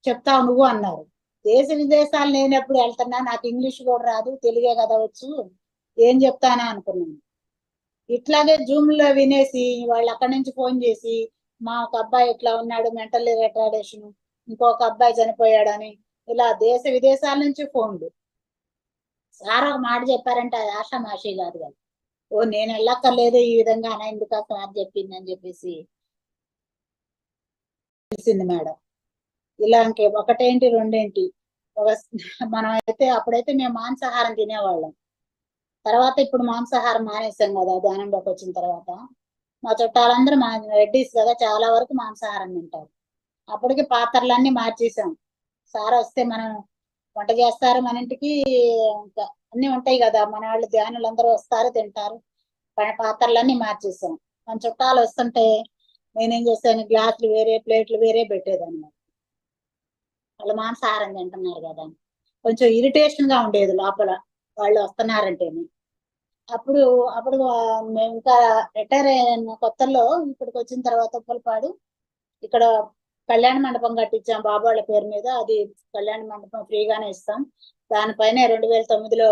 చెప్తావు నువ్వు అన్నారు. దేశ విదేశాలు నేను ఎప్పుడు వెళ్తున్నా, నాకు ఇంగ్లీష్ కూడా రాదు, తెలుగే కదా వచ్చు, ఏం చెప్తానా అనుకున్నాను. ఇట్లాగే జూమ్ లో వినేసి వాళ్ళు అక్కడి నుంచి ఫోన్ చేసి, మా ఒక అబ్బాయి ఇట్లా ఉన్నాడు, మెంటల్ రిటార్డేషన్, ఇంకొక అబ్బాయి చనిపోయాడని, ఇలా దేశ విదేశాల నుంచి ఫోన్లు. సార్ ఒక మాట చెప్పారంటే అది ఆషామాషి కాదు కదా. ఓ నేను వెళ్ళక్కర్లేదు ఈ విధంగా అనా, ఎందుకు సార్ చెప్పిందని చెప్పేసి తెలిసింది మేడం. ఇలా ఇంకే ఒకటేంటి రెండేంటి ఒక మనం అయితే అప్పుడైతే మేము మాంసాహారం తినేవాళ్ళం. తర్వాత ఇప్పుడు మాంసాహారం మానేసాం కదా ధ్యానంలోకి వచ్చిన తర్వాత. మా చుట్టాలందరూ మా రెడ్డిస్ కదా, చాలా వరకు మాంసాహారం తింటారు. అప్పటికి పాత్రలన్నీ మార్చేసాం. సార్ వస్తే మనం వంట చేస్తారు మన ఇంటికి, ఇంకా అన్ని ఉంటాయి కదా, మన వాళ్ళు ధ్యానులు అందరూ వస్తారు తింటారు. పాత్రలన్నీ మార్చేసాం. మన చుట్టాలు వస్తుంటే నేనేం చేశాను, గ్లాసులు వేరే ప్లేట్లు వేరే పెట్టేదన్నమాట. వాళ్ళు మాంసాహారం తింటున్నారు కదా, కొంచెం ఇరిటేషన్ గా ఉండేది లోపల వాళ్ళు వస్తున్నారంటేనే. అప్పుడు అప్పుడు మేము ఇంకా రిటైర్ అయిన కొత్తలో ఇక్కడికి వచ్చిన తర్వాత ఉప్పలపాడు ఇక్కడ కళ్యాణ మండపం కట్టించాం బాబు వాళ్ళ పేరు మీద. అది కళ్యాణ మండపం ఫ్రీగానే ఇస్తాం. దానిపైన 2009లో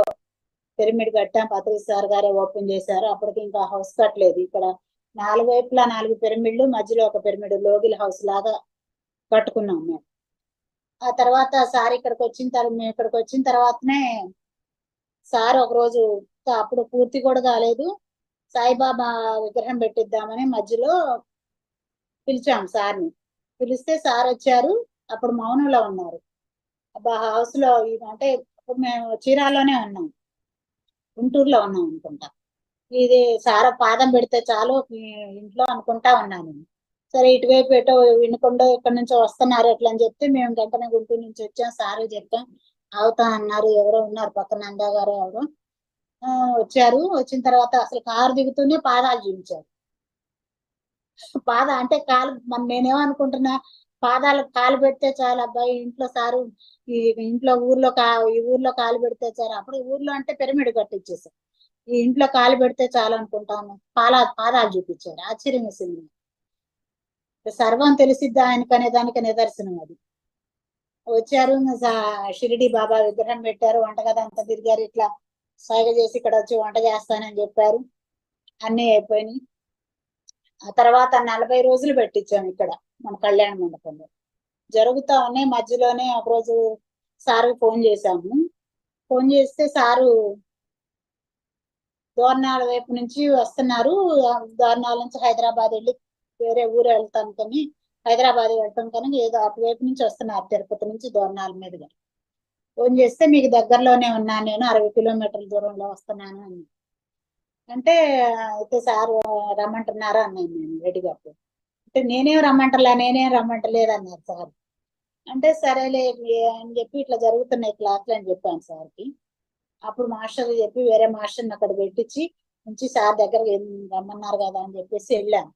పిరమిడ్ కట్టాం. పత్రి సార్ గారే ఓపెన్ చేశారు. అప్పటికి ఇంకా హౌస్ కట్టలేదు. ఇక్కడ 4 వైపులా 4 పిరమిడ్లు, మధ్యలో ఒక పిరమిడ్ లోగిల్ హౌస్ లాగా కట్టుకున్నాం మేము. ఆ తర్వాత సార్ ఇక్కడికి వచ్చిన తర్వాత మేము ఇక్కడికి వచ్చిన తర్వాతనే సార్ ఒక రోజు, అప్పుడు పూర్తి కూడా కాలేదు, సాయిబాబా విగ్రహం పెట్టిద్దామని మధ్యలో పిలిచాం సార్ని. పిలిస్తే సార్ వచ్చారు. అప్పుడు మౌనంలో ఉన్నారు. అబ్బా హౌస్ లో అంటే అప్పుడు మేము చీరాల్లోనే ఉన్నాం, గుంటూరులో ఉన్నాం అనుకుంటా. ఇది సార్ పాదం పెడితే చాలు ఇంట్లో అనుకుంటా ఉన్నాను. సరే ఇటువైపు ఎటో వినకుండా ఇక్కడ నుంచి వస్తున్నారు ఎట్లా అని చెప్తే మేము వెంటనే గుంటూరు నుంచి వచ్చాం. సార్ చెప్పాం అవుతా అన్నారు. ఎవరో ఉన్నారు పక్కన నందా గారు ఎవరో వచ్చారు. వచ్చిన తర్వాత అసలు కారు దిగుతూనే పాదాలు చూపించారు. పాద అంటే కాలు నేనేమనుకుంటున్నా, పాదాలకు కాలు పెడితే చాలు అబ్బాయి ఇంట్లో సారు, ఈ ఇంట్లో ఈ ఊర్లో కాలు పెడితే చాలు. అప్పుడు ఊర్లో అంటే పిరమిడ్ కట్టించేసారు. ఈ ఇంట్లో కాలు పెడితే చాలు అనుకుంటాను. పాదాలు చూపించారు. ఆశ్చర్యం వేసింది. సర్వం తెలిసిద్దా ఆయనకనే దానికి నిదర్శనం అది. వచ్చారు, షిరిడి బాబా విగ్రహం పెట్టారు. వంటగది అంతా తిరిగారు. ఇట్లా సైగ చేసి ఇక్కడ వచ్చి వంట చేస్తానని చెప్పారు. అన్నీ అయిపోయినాయి. ఆ తర్వాత 40 రోజులు పెట్టించాం ఇక్కడ మన కళ్యాణ మండపంలో. జరుగుతా ఉన్నాయి. మధ్యలోనే ఒకరోజు సార్ ఫోన్ చేశాము. ఫోన్ చేస్తే సారు దోర్నాల వైపు నుంచి వస్తున్నారు. దోర్నాల నుంచి హైదరాబాద్ వెళ్ళి వేరే ఊరు వెళ్తాం కానీ, హైదరాబాద్ వెళ్తాం కానీ ఏదో అటువైపు నుంచి వస్తున్నారు, తిరుపతి నుంచి దోర్నాల మీదుగా. ఫోన్ చేస్తే మీకు దగ్గరలోనే ఉన్నాను, నేను 60 కిలోమీటర్ల దూరంలో వస్తున్నాను అని అంటే, అయితే సార్ రమ్మంటున్నారా అన్నాను నేను రెడీగా. అంటే నేనేం రమ్మంటలేదు అన్నారు సార్. అంటే సరేలే అని చెప్పి ఇట్లా జరుగుతున్నాయి క్లాసులు అని చెప్పాను సార్కి. అప్పుడు మాస్టర్ చెప్పి వేరే మాస్టర్ని అక్కడ పెట్టించి ఉంచి సార్ దగ్గర రమ్మన్నారు కదా అని చెప్పేసి వెళ్ళాను.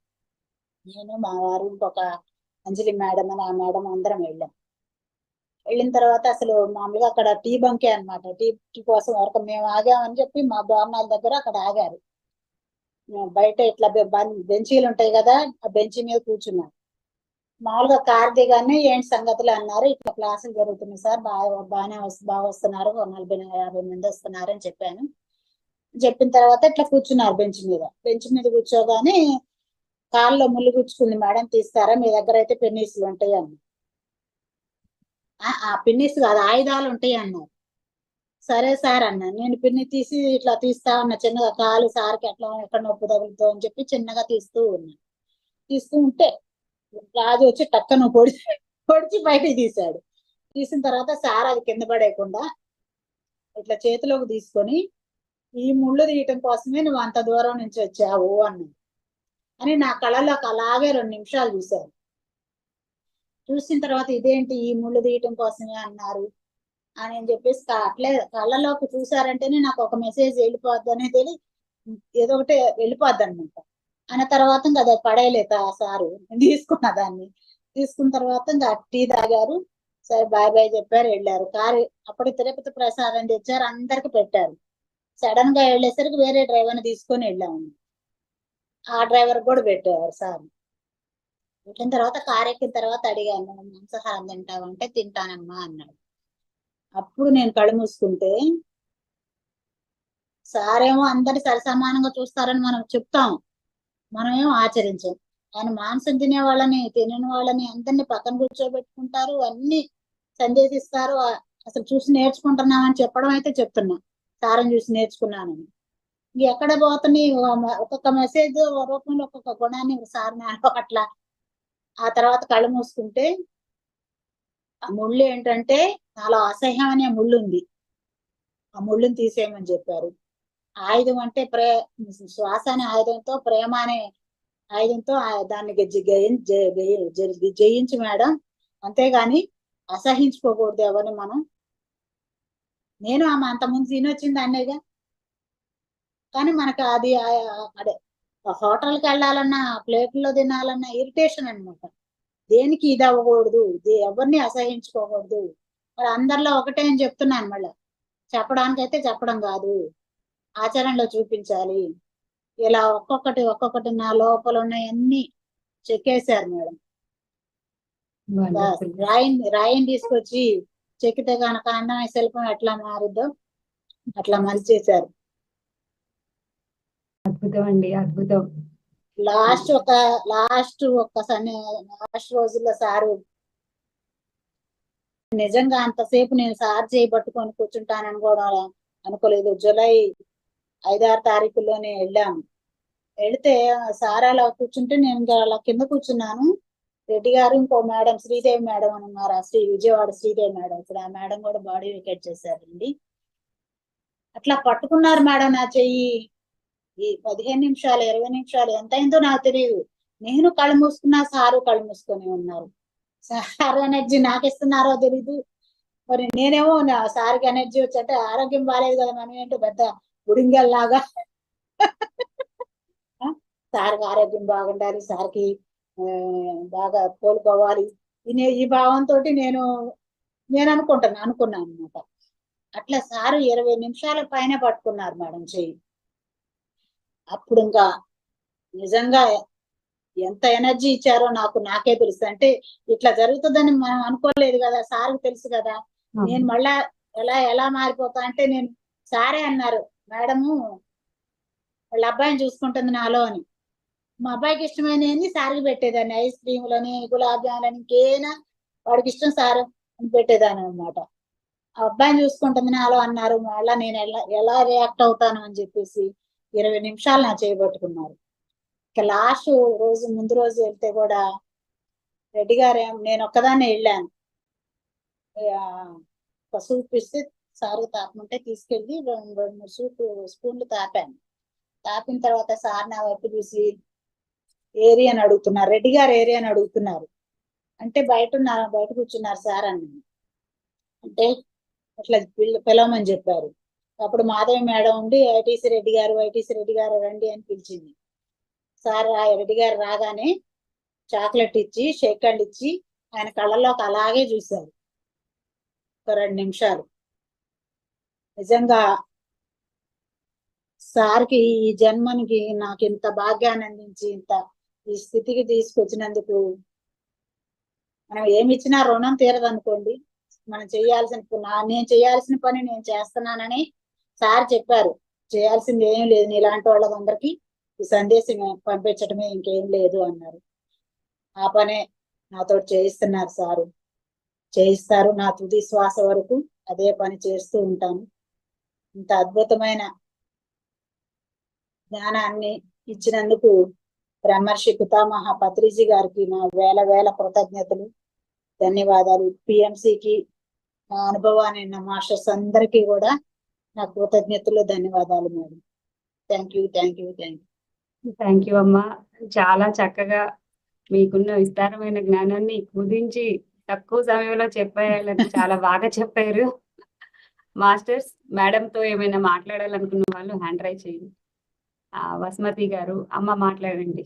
నేను మా వారు ఇంకొక అంజలి మేడం అని ఆ మేడం అందరం వెళ్ళాం. వెళ్ళిన తర్వాత అసలు మామూలుగా అక్కడ టీ బంకే అనమాట. టీ కోసం వరకు మేము ఆగామని చెప్పి మా భవనాల దగ్గర అక్కడ ఆగారు. బయట ఇట్లా బెంచీలు ఉంటాయి కదా, ఆ బెంచీ మీద కూర్చున్నారు. మామూలుగా కార్ దిగానే ఏంటి సంగతులు అన్నారు. ఇట్లా క్లాసులు జరుగుతున్నాయి సార్, బాగా వస్తున్నారు, 40-50 మంది వస్తున్నారు అని చెప్పాను. చెప్పిన తర్వాత ఇట్లా కూర్చున్నారు బెంచ్ మీద కూర్చోగానే కాల్లో ముళ్ళు గుచ్చుకుంది మేడం, తీస్తారా మీ దగ్గర అయితే పెన్నీసులు ఉంటాయి అన్న. ఆ పిన్నిస్ కాదు, ఆయుధాలు ఉంటాయి అన్నారు. సరే సార్ అన్నా. నేను పిన్ని తీసి ఇట్లా తీస్తా ఉన్నా చిన్నగా, కాలు సార్కి ఎట్లా ఎక్కడ నొప్పి తగులుతో అని చెప్పి చిన్నగా తీస్తూ ఉంటే రాజు వచ్చి టక్కను పొడిచి బయటికి తీశాడు. తీసిన తర్వాత సార్ అది కింద పడేయకుండా ఇట్లా చేతిలోకి తీసుకొని, ఈ ముళ్ళు తీయటం కోసమే నువ్వు అంత దూరం నుంచి వచ్చావు అన్నాడు అని నా కళ్ళలోకి అలాగే 2 నిమిషాలు చూశారు. చూసిన తర్వాత ఇదేంటి ఈ ముళ్ళు తీయటం కోసమే అన్నారు అని చెప్పేసి అట్లే కళ్ళలోకి చూసారంటేనే నాకు ఒక మెసేజ్ వెళ్ళిపోద్ది అనేది, ఏదో ఒకటి వెళ్ళిపోద్ది అనమాట. అన్న తర్వాత ఇంకా అది పడేయలేదు సారు. తీసుకున్న దాన్ని. తీసుకున్న తర్వాత ఇంకా టీ తాగారు. సరే బాయ్ బాయ్ చెప్పారు, వెళ్ళారు. కారు అప్పుడు తిరుపతి ప్రసాదం తెచ్చారు, అందరికి పెట్టారు. సడన్ గా వెళ్ళేసరికి వేరే డ్రైవర్ని తీసుకొని వెళ్ళాము. ఆ డ్రైవర్ కూడా పెట్టారు సార్. పెట్టిన తర్వాత కారు ఎక్కిన తర్వాత అడిగాను, మాంసాహారం తింటావంటే తింటానమ్మా అన్నాడు. అప్పుడు నేను కళ్ళు మూసుకుంటే, సారేమో అందరి సరిసమానంగా చూస్తారని మనం చెప్తాం, మనమేమో ఆచరించాం. ఆయన మాంసం తినే వాళ్ళని తినని వాళ్ళని అందరినీ పక్కన కూర్చోబెట్టుకుంటారు, అన్ని సందేశిస్తారు. అసలు చూసి నేర్చుకుంటున్నామని చెప్పడం అయితే చెప్తున్నా, సారం చూసి నేర్చుకున్నానని. ఎక్కడ పోతున్నాయి ఒక్కొక్క మెసేజ్ రూపంలో ఒక్కొక్క గుణాన్ని సార్ అట్లా ఆ తర్వాత కళ్ళు మూసుకుంటే ఆ ముళ్ళు ఏంటంటే నాలో అసహ్యం అనే ముళ్ళు ఉంది, ఆ ముళ్ళుని తీసేయమని చెప్పారు. ఆయుధం అంటే శ్వాస అనే ఆయుధంతో, ప్రేమ అనే ఆయుధంతో దాన్ని జయించు మేడం, అంతేగాని అసహించుకోకూడదు ఎవరిని మనం. నేను ఆమె అంతకుముందు తినొచ్చింది అన్నయ్యగా, కానీ మనకు అది అదే హోటల్కి వెళ్ళాలన్నా, ప్లేట్లో తినాలన్నా ఇరిటేషన్ అనమాట. దేనికి ఇది అవ్వకూడదు, ఎవరిని అసహించుకోకూడదు. మరి అందరిలో ఒకటే అని చెప్తున్నాను, మళ్ళీ చెప్పడానికైతే చెప్పడం కాదు, ఆచరణలో చూపించాలి. ఇలా ఒక్కొక్కటి నా లోపల ఉన్నాయన్నీ చెక్కేశారు మేడం. రాయిని తీసుకొచ్చి చెక్కితే కనుక అన్నమయ శిల్పం ఎట్లా మారుద్దో అట్లా మలిచేశారు. అద్భుతం అండి, అద్భుతం. లాస్ట్ రోజుల్లో సారు నిజంగా అంతసేపు నేను సార్ చేయబట్టుకొని కూర్చుంటానని కూడా అనుకోలేదు. జూలై 5-6 తారీఖుల్లోనే వెళ్ళాము. వెళితే సార్ అలా కూర్చుంటే నేను ఇంకా అలా కింద కూర్చున్నాను. రెడ్డి గారు, ఇంకో మేడం శ్రీదేవి మేడం అని ఉన్నారు, విజయవాడ శ్రీదేవి మేడం. ఇప్పుడు ఆ మేడం కూడా బాడీ వికెట్ చేశారండి. అట్లా పట్టుకున్నారు మేడం నా చెయ్యి. ఈ 15 నిమిషాలు 20 నిమిషాలు ఎంత అయిందో నాకు తెలియదు. నేను కళ్ళు మూసుకున్నా, సారు కళ్ళు మూసుకొని ఉన్నారు. సార్ ఎనర్జీ నాకు ఇస్తున్నారో తెలీదు, మరి నేనేమో సార్కి ఎనర్జీ వచ్చంటే ఆరోగ్యం బాగాలేదు కదా, మనం ఏంటో పెద్ద గుడింగల్లాగా. సార్కి ఆరోగ్యం బాగుండాలి, సార్కి బాగా కోలుకోవాలి, ఈ భావంతో నేను అనుకున్నాను అనమాట. అట్లా సారు 20 నిమిషాల పైన పట్టుకున్నారు మేడం చెయ్యి. అప్పుడు ఇంకా నిజంగా ఎంత ఎనర్జీ ఇచ్చారో నాకే తెలుసు. అంటే ఇట్లా జరుగుతుందని మనం అనుకోలేదు కదా, సార్కి తెలుసు కదా. నేను మళ్ళా ఎలా మారిపోతా అంటే, నేను సారే అన్నారు, మేడము వాళ్ళ అబ్బాయిని చూసుకుంటుంది నాలో అని. మా అబ్బాయికి ఇష్టమైనవి సార్కి పెట్టేదాన్ని, ఐస్ క్రీములని, గులాబ్ జాములని, ఇంకేనా వాడికి ఇష్టం సార్ అని పెట్టేదాన్ని అనమాట. ఆ అబ్బాయిని చూసుకుంటుంది నాలో అన్నారు. మళ్ళా నేను ఎలా రియాక్ట్ అవుతాను అని చెప్పేసి 20 నిమిషాలు నా చేయబట్టుకున్నారు. ఇక లాస్ట్ రోజు, ముందు రోజు వెళ్తే కూడా రెడ్డి గారు, నేను ఒక్కదాన్నే వెళ్ళాను. ఒక సూప్ ఇస్తే సారు తాపమంటే తీసుకెళ్ళి 2-3 స్పూన్లు తాపాను. తాపిన తర్వాత సార్ నా వైపు చూసి ఏరియా అని అడుగుతున్నారు, రెడ్డి గారు ఏరియా అని అడుగుతున్నారు. అంటే బయట కూర్చున్నారు సార్ అని అంటే అట్లా పిలవమని చెప్పారు. అప్పుడు మాధవి మేడం ఉండి వైటీసీ రెడ్డి గారు రండి అని పిలిచింది. సార్ రెడ్డి గారు రాగానే చాక్లెట్ ఇచ్చి, షేక్ హ్యాండ్ ఇచ్చి ఆయన కళ్ళల్లోకి అలాగే చూశారు ఒక 2 నిమిషాలు. నిజంగా సార్కి ఈ జన్మనికి నాకు ఇంత భాగ్యాన్ని అందించి ఇంత ఈ స్థితికి తీసుకొచ్చినందుకు మనం ఏమి ఇచ్చినా రుణం తీరదనుకోండి. మనం నేను చేయాల్సిన పని నేను చేస్తున్నానని సార్ చెప్పారు. చేయాల్సింది ఏం లేదు, నీలాంటి వాళ్ళందరికీ ఈ సందేశం పంపించడమే, ఇంకేం లేదు అన్నారు. ఆ పనే నాతో చేయిస్తున్నారు సారు, చేయిస్తారు. నా తుది శ్వాస వరకు అదే పని చేస్తూ ఉంటాను. ఇంత అద్భుతమైన జ్ఞానాన్ని ఇచ్చినందుకు బ్రహ్మర్షి పితామహ పత్రిజీ గారికి నా వేల కృతజ్ఞతలు, ధన్యవాదాలు. పిఎంసికి నా అనుభవాన్ని నా మాస్టర్స్ అందరికీ కూడా నా కృతజ్ఞతలు, ధన్యవాదాలు మేడం. థ్యాంక్ యూ అమ్మా. చాలా చక్కగా మీకున్న విస్తారమైన జ్ఞానాన్ని కుదించి తక్కువ సమయంలో చెప్పేయాలని చాలా బాగా చెప్పారు. మాస్టర్స్, మేడంతో ఏమైనా మాట్లాడాలనుకున్న వాళ్ళు హ్యాండ్ రైజ్ చేయండి. వసుమతి గారు, అమ్మ మాట్లాడండి.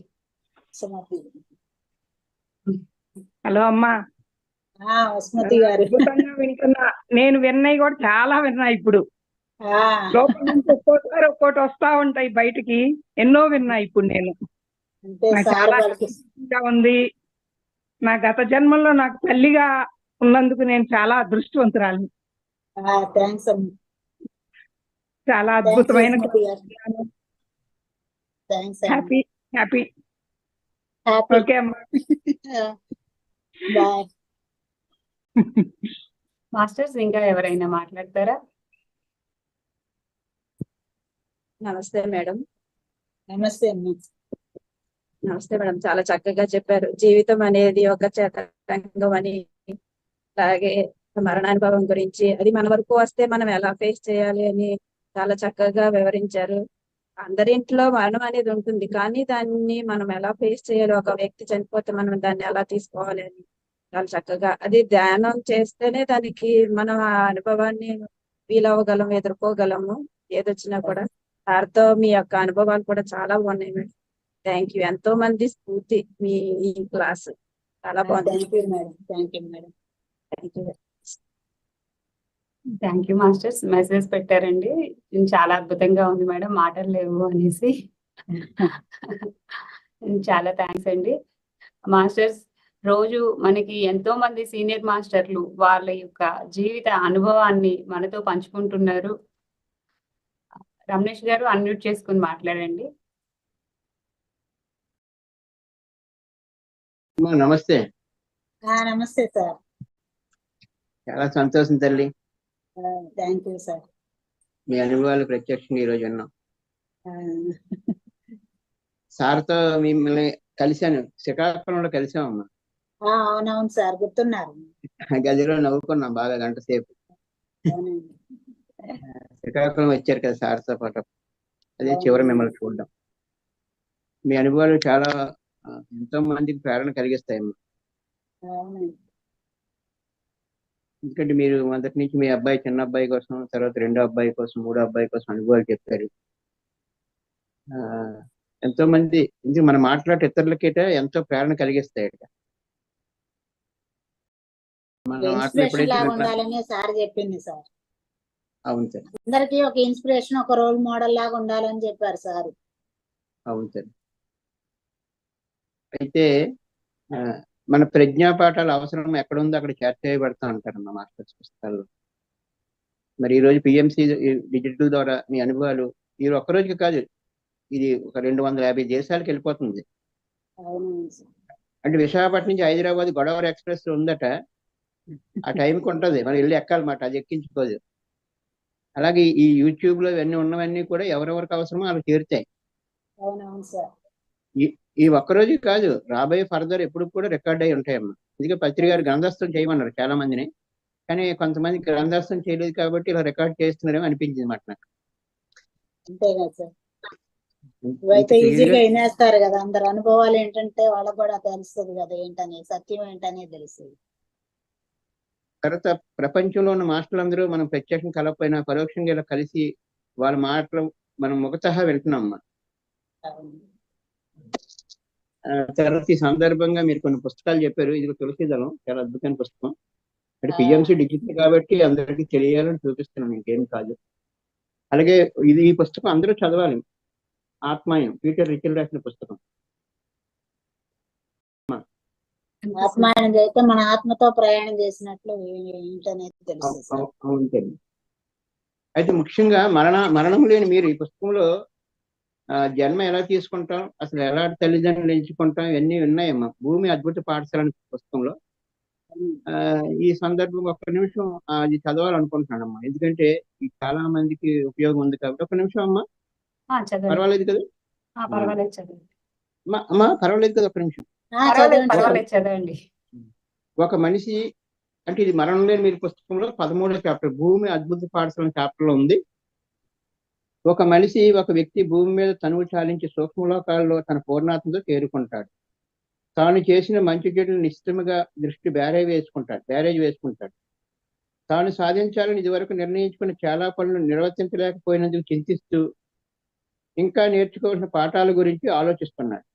హలో అమ్మా. వసుమతి గారు, వింటున్నా. నేను విన్నవి కూడా చాలా విన్నా. ఇప్పుడు లోపల నుంచి ఒక్కోటి వస్తా ఉంటాయి బయటికి, ఎన్నో విన్నా. ఇప్పుడు నేను చాలా ఉంది. నా గత జన్మల్లో నాకు తల్లిగా ఉన్నందుకు నేను చాలా అదృష్టవంతురాలిని. చాలా అద్భుతమైన హ్యాపీ. ఓకే అమ్మా. మాస్టర్స్, ఇంకా ఎవరైనా మాట్లాడతారా? నమస్తే మేడం. నమస్తే అమ్మా. నమస్తే మేడం, చాలా చక్కగా చెప్పారు. జీవితం అనేది ఒక చదరంగం అని, అలాగే మరణానుభవం గురించి, అది మన వరకు వస్తే మనం ఎలా ఫేస్ చేయాలి అని చాలా చక్కగా వివరించారు. అందరింట్లో మరణం అనేది ఉంటుంది, కానీ దాన్ని మనం ఎలా ఫేస్ చేయాలి, ఒక వ్యక్తి చనిపోతే మనం దాన్ని ఎలా తీసుకోవాలి అని చాలా చక్కగా, అది ధ్యానం చేస్తేనే దానికి మనం ఆ అనుభవాన్ని ఫీల్ అవ్వగలం, ఎదుర్కోగలము ఏదొచ్చినా కూడా. సార్తో మీ యొక్క అనుభవాలు కూడా చాలా బాగున్నాయి మేడం. Thank you. ఎంతో మంది స్ఫూర్తి మీ ఈ క్లాస్ చాలా బాగుంది. Thank you madam. Thank you madam. Thank you. Thank you masters. Message పెట్టారండి, చాలా అద్భుతంగా ఉంది మేడం, మాటలు లేవు అనేసి. చాలా థ్యాంక్స్ అండి మాస్టర్స్. రోజు మనకి ఎంతో మంది సీనియర్ మాస్టర్లు వాళ్ళ యొక్క జీవిత అనుభవాన్ని మనతో పంచుకుంటున్నారు. రమేష్ గారు అన్మ్యూట్ చేసుకుని మాట్లాడండి. నమస్తే. నమస్తే సార్. చాలా సంతోషం తల్లి, థ్యాంక్ యూ సార్. మీ అనుభవాలు ప్రత్యక్షంగా ఈరోజు విన్నాం. సార్తో మిమ్మల్ని కలిశాను, శ్రీకాకుళంలో కలిసామమ్మా. అవునవును సార్, గుర్తున్నారు. గదిలో నవ్వుకున్నాం బాగా గంట సేపు. శ్రీకాకుళం వచ్చారు కదా సార్తో పాటు, అదే చివరి మిమ్మల్ని చూడడం. మీ అనుభవాలు చాలా ఎంతో మందికి ప్రేరణ కలిగిస్తాయమ్మా. ఎందుకంటే మీరు మొదటి నుంచి మీ అబ్బాయి, చిన్న అబ్బాయి కోసం, తర్వాత రెండో అబ్బాయి కోసం, మూడో అబ్బాయి కోసం అనుభవాలు చెప్పారు. ఎంతో మంది ఎందుకు మనం మాట్లాడే ఇతరులకేట ఎంతో ప్రేరణ కలిగిస్తాయట. ఉండాలని సార్ చెప్పింది సార్. అవును సార్. అందరికి ఒక ఇన్స్పిరేషన్, ఒక రోల్ మోడల్ లాగా ఉండాలని చెప్పారు సార్. అవును సార్. అయితే మన ప్రజ్ఞా పాఠాల అవసరం ఎక్కడ ఉందో అక్కడ చేర్చేయబడతా ఉంటారమ్మా మాస్టర్స్ పుస్తకాల్లో. మరి ఈ రోజు పిఎంసి డిజిటల్ ద్వారా మీ అనుభవాలు మీరు ఒక్కరోజుకి కాదు, ఇది ఒక 250 దేశాలకు వెళ్ళిపోతుంది. అంటే విశాఖపట్నం నుంచి హైదరాబాద్ గోదావరి ఎక్స్ప్రెస్ ఉందట, ఆ టైంకి ఉంటుంది, మనం వెళ్ళి ఎక్కాలన్నమాట, అది ఎక్కించుకోదు. అలాగే ఈ యూట్యూబ్ లో ఇవన్నీ ఉన్నవన్నీ కూడా ఎవరెవరికి అవసరమో అవి చేరుతాయి. ఈ ఒక్కరోజు కాదు, రాబోయే ఫర్దర్ ఎప్పుడు కూడా రికార్డ్ అయి ఉంటాయమ్మా. అందుకే పత్రిక గారు గ్రంథస్థం చేయమన్నారు చాలా మందిని, కానీ కొంతమంది గ్రంథస్థం చేయలేదు కాబట్టి ఇలా రికార్డ్ చేస్తున్నారేమో అనిపించింది మాట నాకు. ఈజీగా వినేస్తారు కదా, అందరు అనుభవాలు ఏంటంటే వాళ్ళకు కూడా తెలుస్తుంది కదా, ఏంటనే సత్యం ఏంటనే తెలుస్తుంది. తర్వాత ప్రపంచంలో ఉన్న మాస్టర్లందరూ మనం ప్రత్యక్షంగా కలపైనా పరోక్షంగా ఇలా కలిసి వాళ్ళ మాటలు మనం ముఖతహా వింటున్నామ్మా. తర్వాత ఈ సందర్భంగా మీరు కొన్ని పుస్తకాలు చెప్పారు. ఇది తులసిదళం చాలా అద్భుతమైన పుస్తకం. అంటే పిఎంసి డిజిటల్ కాబట్టి అందరికీ తెలియాలని చూపిస్తున్నాను, ఇంకేం కాదు. అలాగే ఈ పుస్తకం అందరూ చదవాలి, ఆత్మాయం, పీటర్ రిచల్ రాసిన పుస్తకం. ఆత్మాయనం అయితే మన ఆత్మతో ప్రయాణం చేసినట్లు ఏంటనేది తెలుస్తుంది. అవును. అయితే ముఖ్యంగా మరణం లేని మీరు ఈ పుస్తకంలో జన్మ ఎలా తీసుకుంటాం, అసలు ఎలాంటి తల్లిదండ్రులు ఎంచుకుంటాం, ఇవన్నీ ఉన్నాయమ్మా. భూమి అద్భుత పాఠశాల పుస్తకంలో. ఈ సందర్భం ఒక్క నిమిషం అది చదవాలనుకుంటున్నానమ్మా, ఎందుకంటే చాలా మందికి ఉపయోగం ఉంది కాబట్టి. ఒక్క నిమిషం అమ్మా, పర్వాలేదు కదా అమ్మా? పర్వాలేదు కదా, ఒక్క నిమిషం. చదవండి. ఒక మనిషి అంటే ఇది మరణం లేని మీరు పుస్తకంలో 13వ చాప్టర్, భూమి అద్భుత పాఠశాల చాప్టర్ లో ఉంది. ఒక మనిషి, ఒక వ్యక్తి భూమి మీద తనువు చాలించి సూక్ష్మలోకాల్లో తన పూర్ణాత్మతో చేరుకుంటాడు. తాను చేసిన మంచి చెడులు నిశ్చితముగా దృష్టి బ్యారేజ్ వేసుకుంటాడు. తాను సాధించాలని ఇదివరకు నిర్ణయించుకున్న చాలా పనులు నిర్వర్తించలేకపోయినందుకు చింతిస్తూ ఇంకా నేర్చుకోవాల్సిన పాఠాల గురించి ఆలోచిస్తున్నాడు.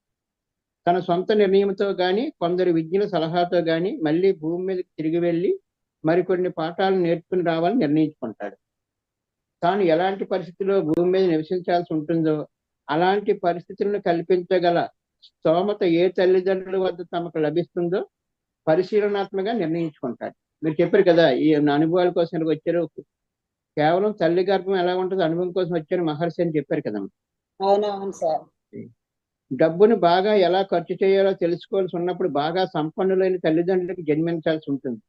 తన సొంత నిర్ణయంతో గాని, కొందరు విజ్ఞుల సలహాతో గాని మళ్ళీ భూమి మీదకి తిరిగి వెళ్ళి మరికొన్ని పాఠాలు నేర్చుకుని రావాలని నిర్ణయించుకుంటాడు. తాను ఎలాంటి పరిస్థితుల్లో భూమి మీద నివసించాల్సి ఉంటుందో అలాంటి పరిస్థితులను కల్పించగల స్తోమత ఏ తల్లిదండ్రుల వద్ద తమకు లభిస్తుందో పరిశీలనాత్మకంగా నిర్ణయించుకుంటాడు. మీరు చెప్పారు కదా, ఈ అనుభవాల కోసం వచ్చారు, కేవలం తల్లి గర్భం ఎలా ఉంటుందో అనుభవం కోసం వచ్చారు మహర్షి అని చెప్పారు కదా. అవునవును సార్. డబ్బును బాగా ఎలా ఖర్చు చేయాలో తెలుసుకోవాల్సి ఉన్నప్పుడు బాగా సంపన్నులైన తల్లిదండ్రులకు జన్మించాల్సి ఉంటుంది.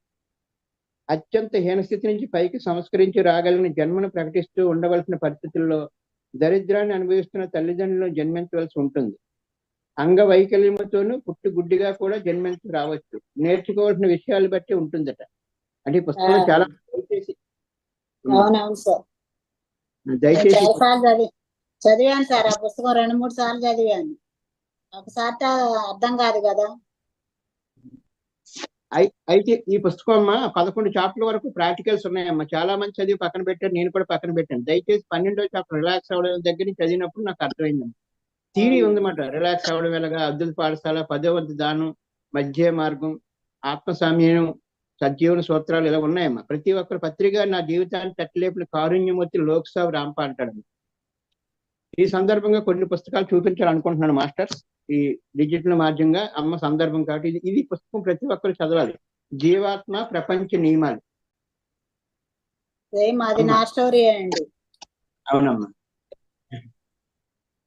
అత్యంత హీనస్థితి నుంచి పైకి సంస్కరించి రాగలిగిన జన్మను ప్రకటిస్తూ ఉండవలసిన పరిస్థితుల్లో దరిద్రాన్ని అనుభవిస్తున్న తల్లిదండ్రులను జన్మించవలసి ఉంటుంది. అంగవైకల్యముతోనూ పుట్టి గుడ్డిగా కూడా జన్మించి రావచ్చు. నేర్చుకోవాల్సిన విషయాలు బట్టి ఉంటుందట. అంటే ఈ పుస్తకంలో చాలా దయచేసి అవునవును సార్, దయచేసి చాలాసార్లు చదివాను సార్. ఆ పుస్తకం 2-3 సార్లు చదివాను. ఒకసారి అర్థం కాదు కదా. అయితే ఈ పుస్తకం అమ్మా 11 చాప్టర్ల వరకు ప్రాక్టికల్స్ ఉన్నాయమ్మా. చాలా మంది చదివి పక్కన పెట్టారు, నేను కూడా పక్కన పెట్టాను. దయచేసి 12వ చాప్టర్ రిలాక్స్ అవ్వడం దగ్గర నుంచి చదివినప్పుడు నాకు అర్థమైందమ్మా. థియరీ ఉందన్నమాట. రిలాక్స్ అవ్వడం ఎలాగా, అద్భుత పాఠశాల, 10వ వంతు దానం, మధ్య మార్గం, ఆత్మసామ్యం, సజీవన సూత్రాలు ఇలా ఉన్నాయమ్మా. ప్రతి ఒక్కరు పత్రిక నా జీవితాన్ని తట్టలేపులు కారుణ్యమూర్తి లోక్సావ్ రాంప అంటాడు. ఈ సందర్భంగా కొన్ని పుస్తకాలు చూపించాలనుకుంటున్నాను మాస్టర్స్. ఈ డిజిటల్ మాధ్యమంగా అమ్మ సందర్భం కాబట్టి ఇది పుస్తకం ప్రతి ఒక్కరు చదవాలి. జీవాత్మ ప్రపంచ నియమాలు. అది నా స్టోరీ అండి. అవునమ్మా.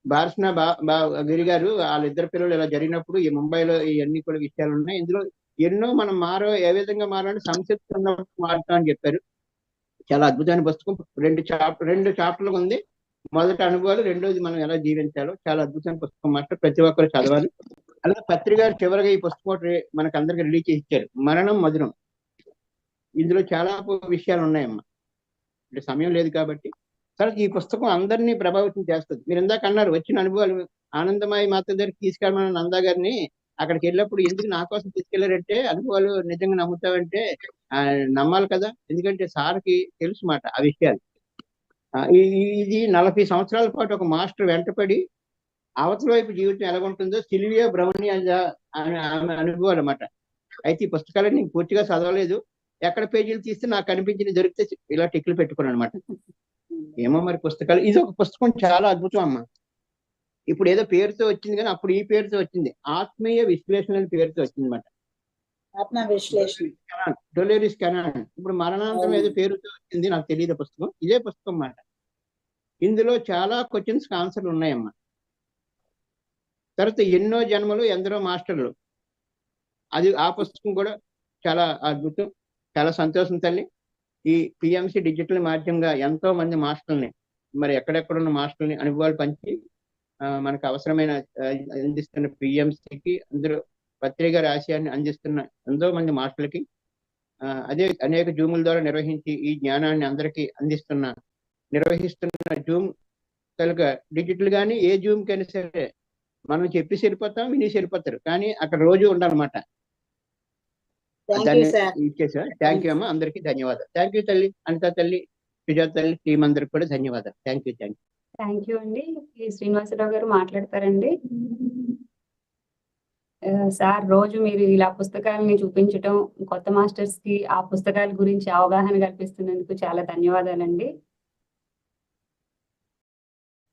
బార్స్నా గిరి గారు వాళ్ళిద్దరు పిల్లలు ఇలా జరిగినప్పుడు ఈ ముంబైలో ఇవన్నీ కూడా విషయాలు ఉన్నాయి. ఇందులో ఎన్నో మనం ఏ విధంగా మారాలని సంసిద్ధి మారుతాం అని చెప్పారు. చాలా అద్భుతమైన పుస్తకం. 2 చాప్టర్లు ఉంది. మొదటి అనుభవాలు, రెండోది మనం ఎలా జీవించాలో. చాలా అద్భుతమైన పుస్తకం మాట, ప్రతి ఒక్కరు చదవాలి. అలాగే పత్రిక చివరిగా ఈ పుస్తకం మనకు అందరికి రిలీజ్ చేసి ఇచ్చారు, మరణం మధురం. ఇందులో చాలా విషయాలు ఉన్నాయమ్మా, అంటే సమయం లేదు కాబట్టి. తర్వాత ఈ పుస్తకం అందరినీ ప్రభావితం చేస్తుంది. మీరు ఇందాక అన్నారు వచ్చిన అనుభవాలు. ఆనందమాయి మాత దగ్గరికి తీసుకెళ్ళమన్న నందా గారిని అక్కడికి వెళ్ళినప్పుడు ఎందుకు నా కోసం తీసుకెళ్లారంటే, అనుభవాలు నిజంగా నమ్ముతావంటే నమ్మాలి కదా, ఎందుకంటే సార్కి తెలుసు మాట ఆ విషయాలు. ఇది 40 సంవత్సరాల పాటు ఒక మాస్టర్ వెంటపడి అవతల వైపు జీవితం ఎలాగుంటుందో సిల్వియా బ్రౌనీ ఆమె అనుభవాలు అన్నమాట. అయితే ఈ పుస్తకాలను నేను పూర్తిగా చదవలేదు. ఎక్కడ పేజీలు తీస్తే నాకు కనిపించింది దొరికితే ఇలా టిక్లు పెట్టుకున్నాను అనమాట. ఏమో మరి పుస్తకాలు. ఇది ఒక పుస్తకం చాలా అద్భుతం అమ్మ. ఇప్పుడు ఏదో పేరుతో వచ్చింది కానీ అప్పుడు ఈ పేరుతో వచ్చింది, ఆత్మీయ విశ్లేషణ అనే పేరుతో వచ్చింది అనమాట. ఆత్మ విశ్లేషణ, డొలేరిస్ కెనాన్. ఇప్పుడు మరణాంతరం ఏదో పేరుతో వచ్చింది, నాకు తెలియదు పుస్తకం. ఇదే పుస్తకం అన్నమాట. ఇందులో చాలా క్వశ్చన్స్ ఆన్సర్లు ఉన్నాయమ్మా. తర్వాత ఎన్నో జన్మలు ఎందరో మాస్టర్లు, అది ఆ పుస్తకం కూడా చాలా అద్భుతం. చాలా సంతోషం తల్లి. ఈ పిఎంసి డిజిటల్ మాధ్యమంగా ఎంతో మంది మాస్టర్ని, మరి ఎక్కడెక్కడున్న మాస్టర్ని అనుభవాలు పంచి మనకు అవసరమైన అందిస్తున్న పిఎంసికి, అందరూ పత్రిక ఆశయాన్ని అందిస్తున్న ఎంతో మంది మాస్టర్లకి, అదే అనేక జూముల ద్వారా నిర్వహించి ఈ జ్ఞానాన్ని అందరికీ నిర్వహిస్తున్న జూమ్ కనుక డిజిటల్ కానీ ఏ జూమ్ కైనా సరే మనం చెప్పి సరిపోతాం, విని సరిపోతారు, కానీ అక్కడ రోజు ఉండాలన్నమాట. ఇచ్చేసా. థ్యాంక్ యూ అమ్మ, అందరికీ ధన్యవాదాలు. థ్యాంక్ యూ తల్లి, అనితా తల్లి, సుజాత తల్లి, టీం అందరికి కూడా ధన్యవాదాలు. Thank you. థ్యాంక్ యూ అండి. శ్రీనివాసరావు గారు మాట్లాడతారండి. సార్, రోజు మీరు ఇలా పుస్తకాలని చూపించటం, కొత్త మాస్టర్స్ కి ఆ పుస్తకాల గురించి అవగాహన కల్పిస్తున్నందుకు చాలా ధన్యవాదాలండి.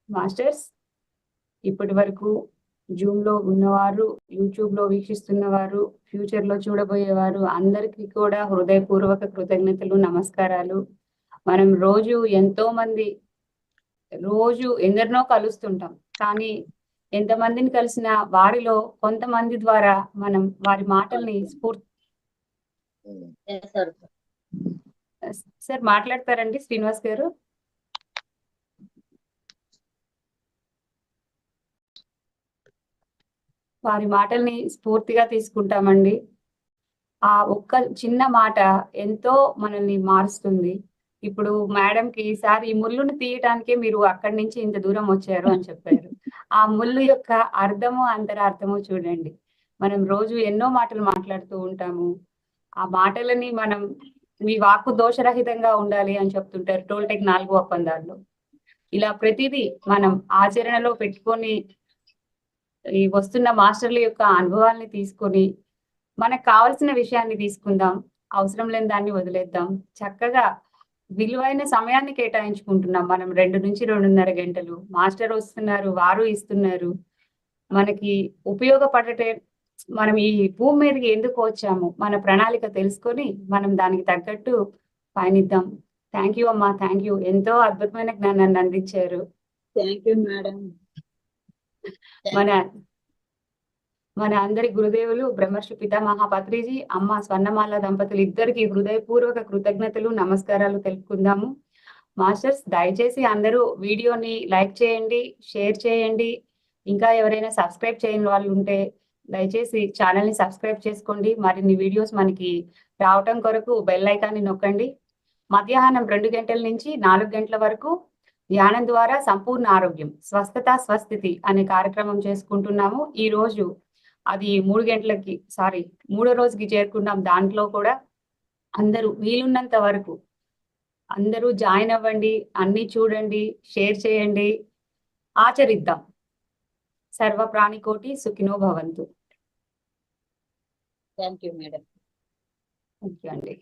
మాస్టర్స్, ఇప్పటి వరకు జూమ్ లో ఉన్నవారు, యూట్యూబ్ లో వీక్షిస్తున్నవారు, ఫ్యూచర్ లో చూడబోయేవారు అందరికీ కూడా హృదయపూర్వక కృతజ్ఞతలు, నమస్కారాలు. మనం రోజు ఎందరినో కలుస్తుంటాం, కానీ ఎంతమందిని కలిసిన వారిలో కొంతమంది ద్వారా మనం వారి మాటల్ని సార్ మాట్లాడతారండి శ్రీనివాస్ గారు? వారి మాటల్ని స్ఫూర్తిగా తీసుకుంటామండి. ఆ ఒక్క చిన్న మాట ఎంతో మనల్ని మారుస్తుంది. ఇప్పుడు మేడంకి ఈసారి ఈ ముళ్ళును తీయటానికే మీరు అక్కడి నుంచి ఇంత దూరం వచ్చారు అని చెప్పారు. ఆ ముళ్ళు యొక్క అర్థము అంతరార్థము చూడండి. మనం రోజు ఎన్నో మాటలు మాట్లాడుతూ ఉంటాము. ఆ మాటలని మనం మీ వాక్కు దోషరహితంగా ఉండాలి అని చెప్తుంటారు టోల్టెక్ 4 ఒప్పందాల్లో. ఇలా ప్రతిదీ మనం ఆచరణలో పెట్టుకొని ఈ వస్తున్న మాస్టర్ల యొక్క అనుభవాల్ని తీసుకొని మనకు కావాల్సిన విషయాన్ని తీసుకుందాం, అవసరం లేని దాన్ని వదిలేద్దాం. చక్కగా విలువైన సమయాన్ని కేటాయించుకుంటున్నాం మనం 2 నుంచి 2.5 గంటలు. మాస్టర్ వస్తున్నారు, వారు ఇస్తున్నారు. మనకి ఉపయోగపడటే మనం ఈ భూమి మీదకి ఎందుకు వచ్చాము, మన ప్రణాళిక తెలుసుకొని మనం దానికి తగ్గట్టు పయనిద్దాం. థ్యాంక్ యూ అమ్మా, థ్యాంక్ యూ. ఎంతో అద్భుతమైన జ్ఞానాన్ని అందించారు. Thank you madam. మన అందరి గురుదేవులు బ్రహ్మర్షి పితామహ పత్రిజీ, అమ్మ స్వర్ణమాల దంపతులు ఇద్దరికి హృదయపూర్వక కృతజ్ఞతలు, నమస్కారాలు తెలుపుకుందాము. మాస్టర్స్, దయచేసి అందరూ వీడియోని లైక్ చేయండి, షేర్ చేయండి, ఇంకా ఎవరైనా సబ్స్క్రైబ్ చేయని వాళ్ళు ఉంటే దయచేసి ఛానల్ ని సబ్స్క్రైబ్ చేసుకోండి. మరిన్ని వీడియోస్ మనకి రావటం కొరకు బెల్ ఐకాన్ని నొక్కండి. మధ్యాహ్నం 2 గంటల నుంచి 4 గంటల వరకు ధ్యానం ద్వారా సంపూర్ణ ఆరోగ్యం, స్వస్థత, స్వస్థితి అనే కార్యక్రమం చేసుకుంటున్నాము. ఈ రోజు అది 3 గంటలకి 3వ రోజుకి చేరుకున్నాం. దాంట్లో కూడా అందరూ వీలున్నంత వరకు అందరూ జాయిన్ అవ్వండి, అన్ని చూడండి, షేర్ చేయండి, ఆచరిద్దాం. సర్వ ప్రాణికోటి సుఖినో భవంతు. Thank you madam. Thank you అండి.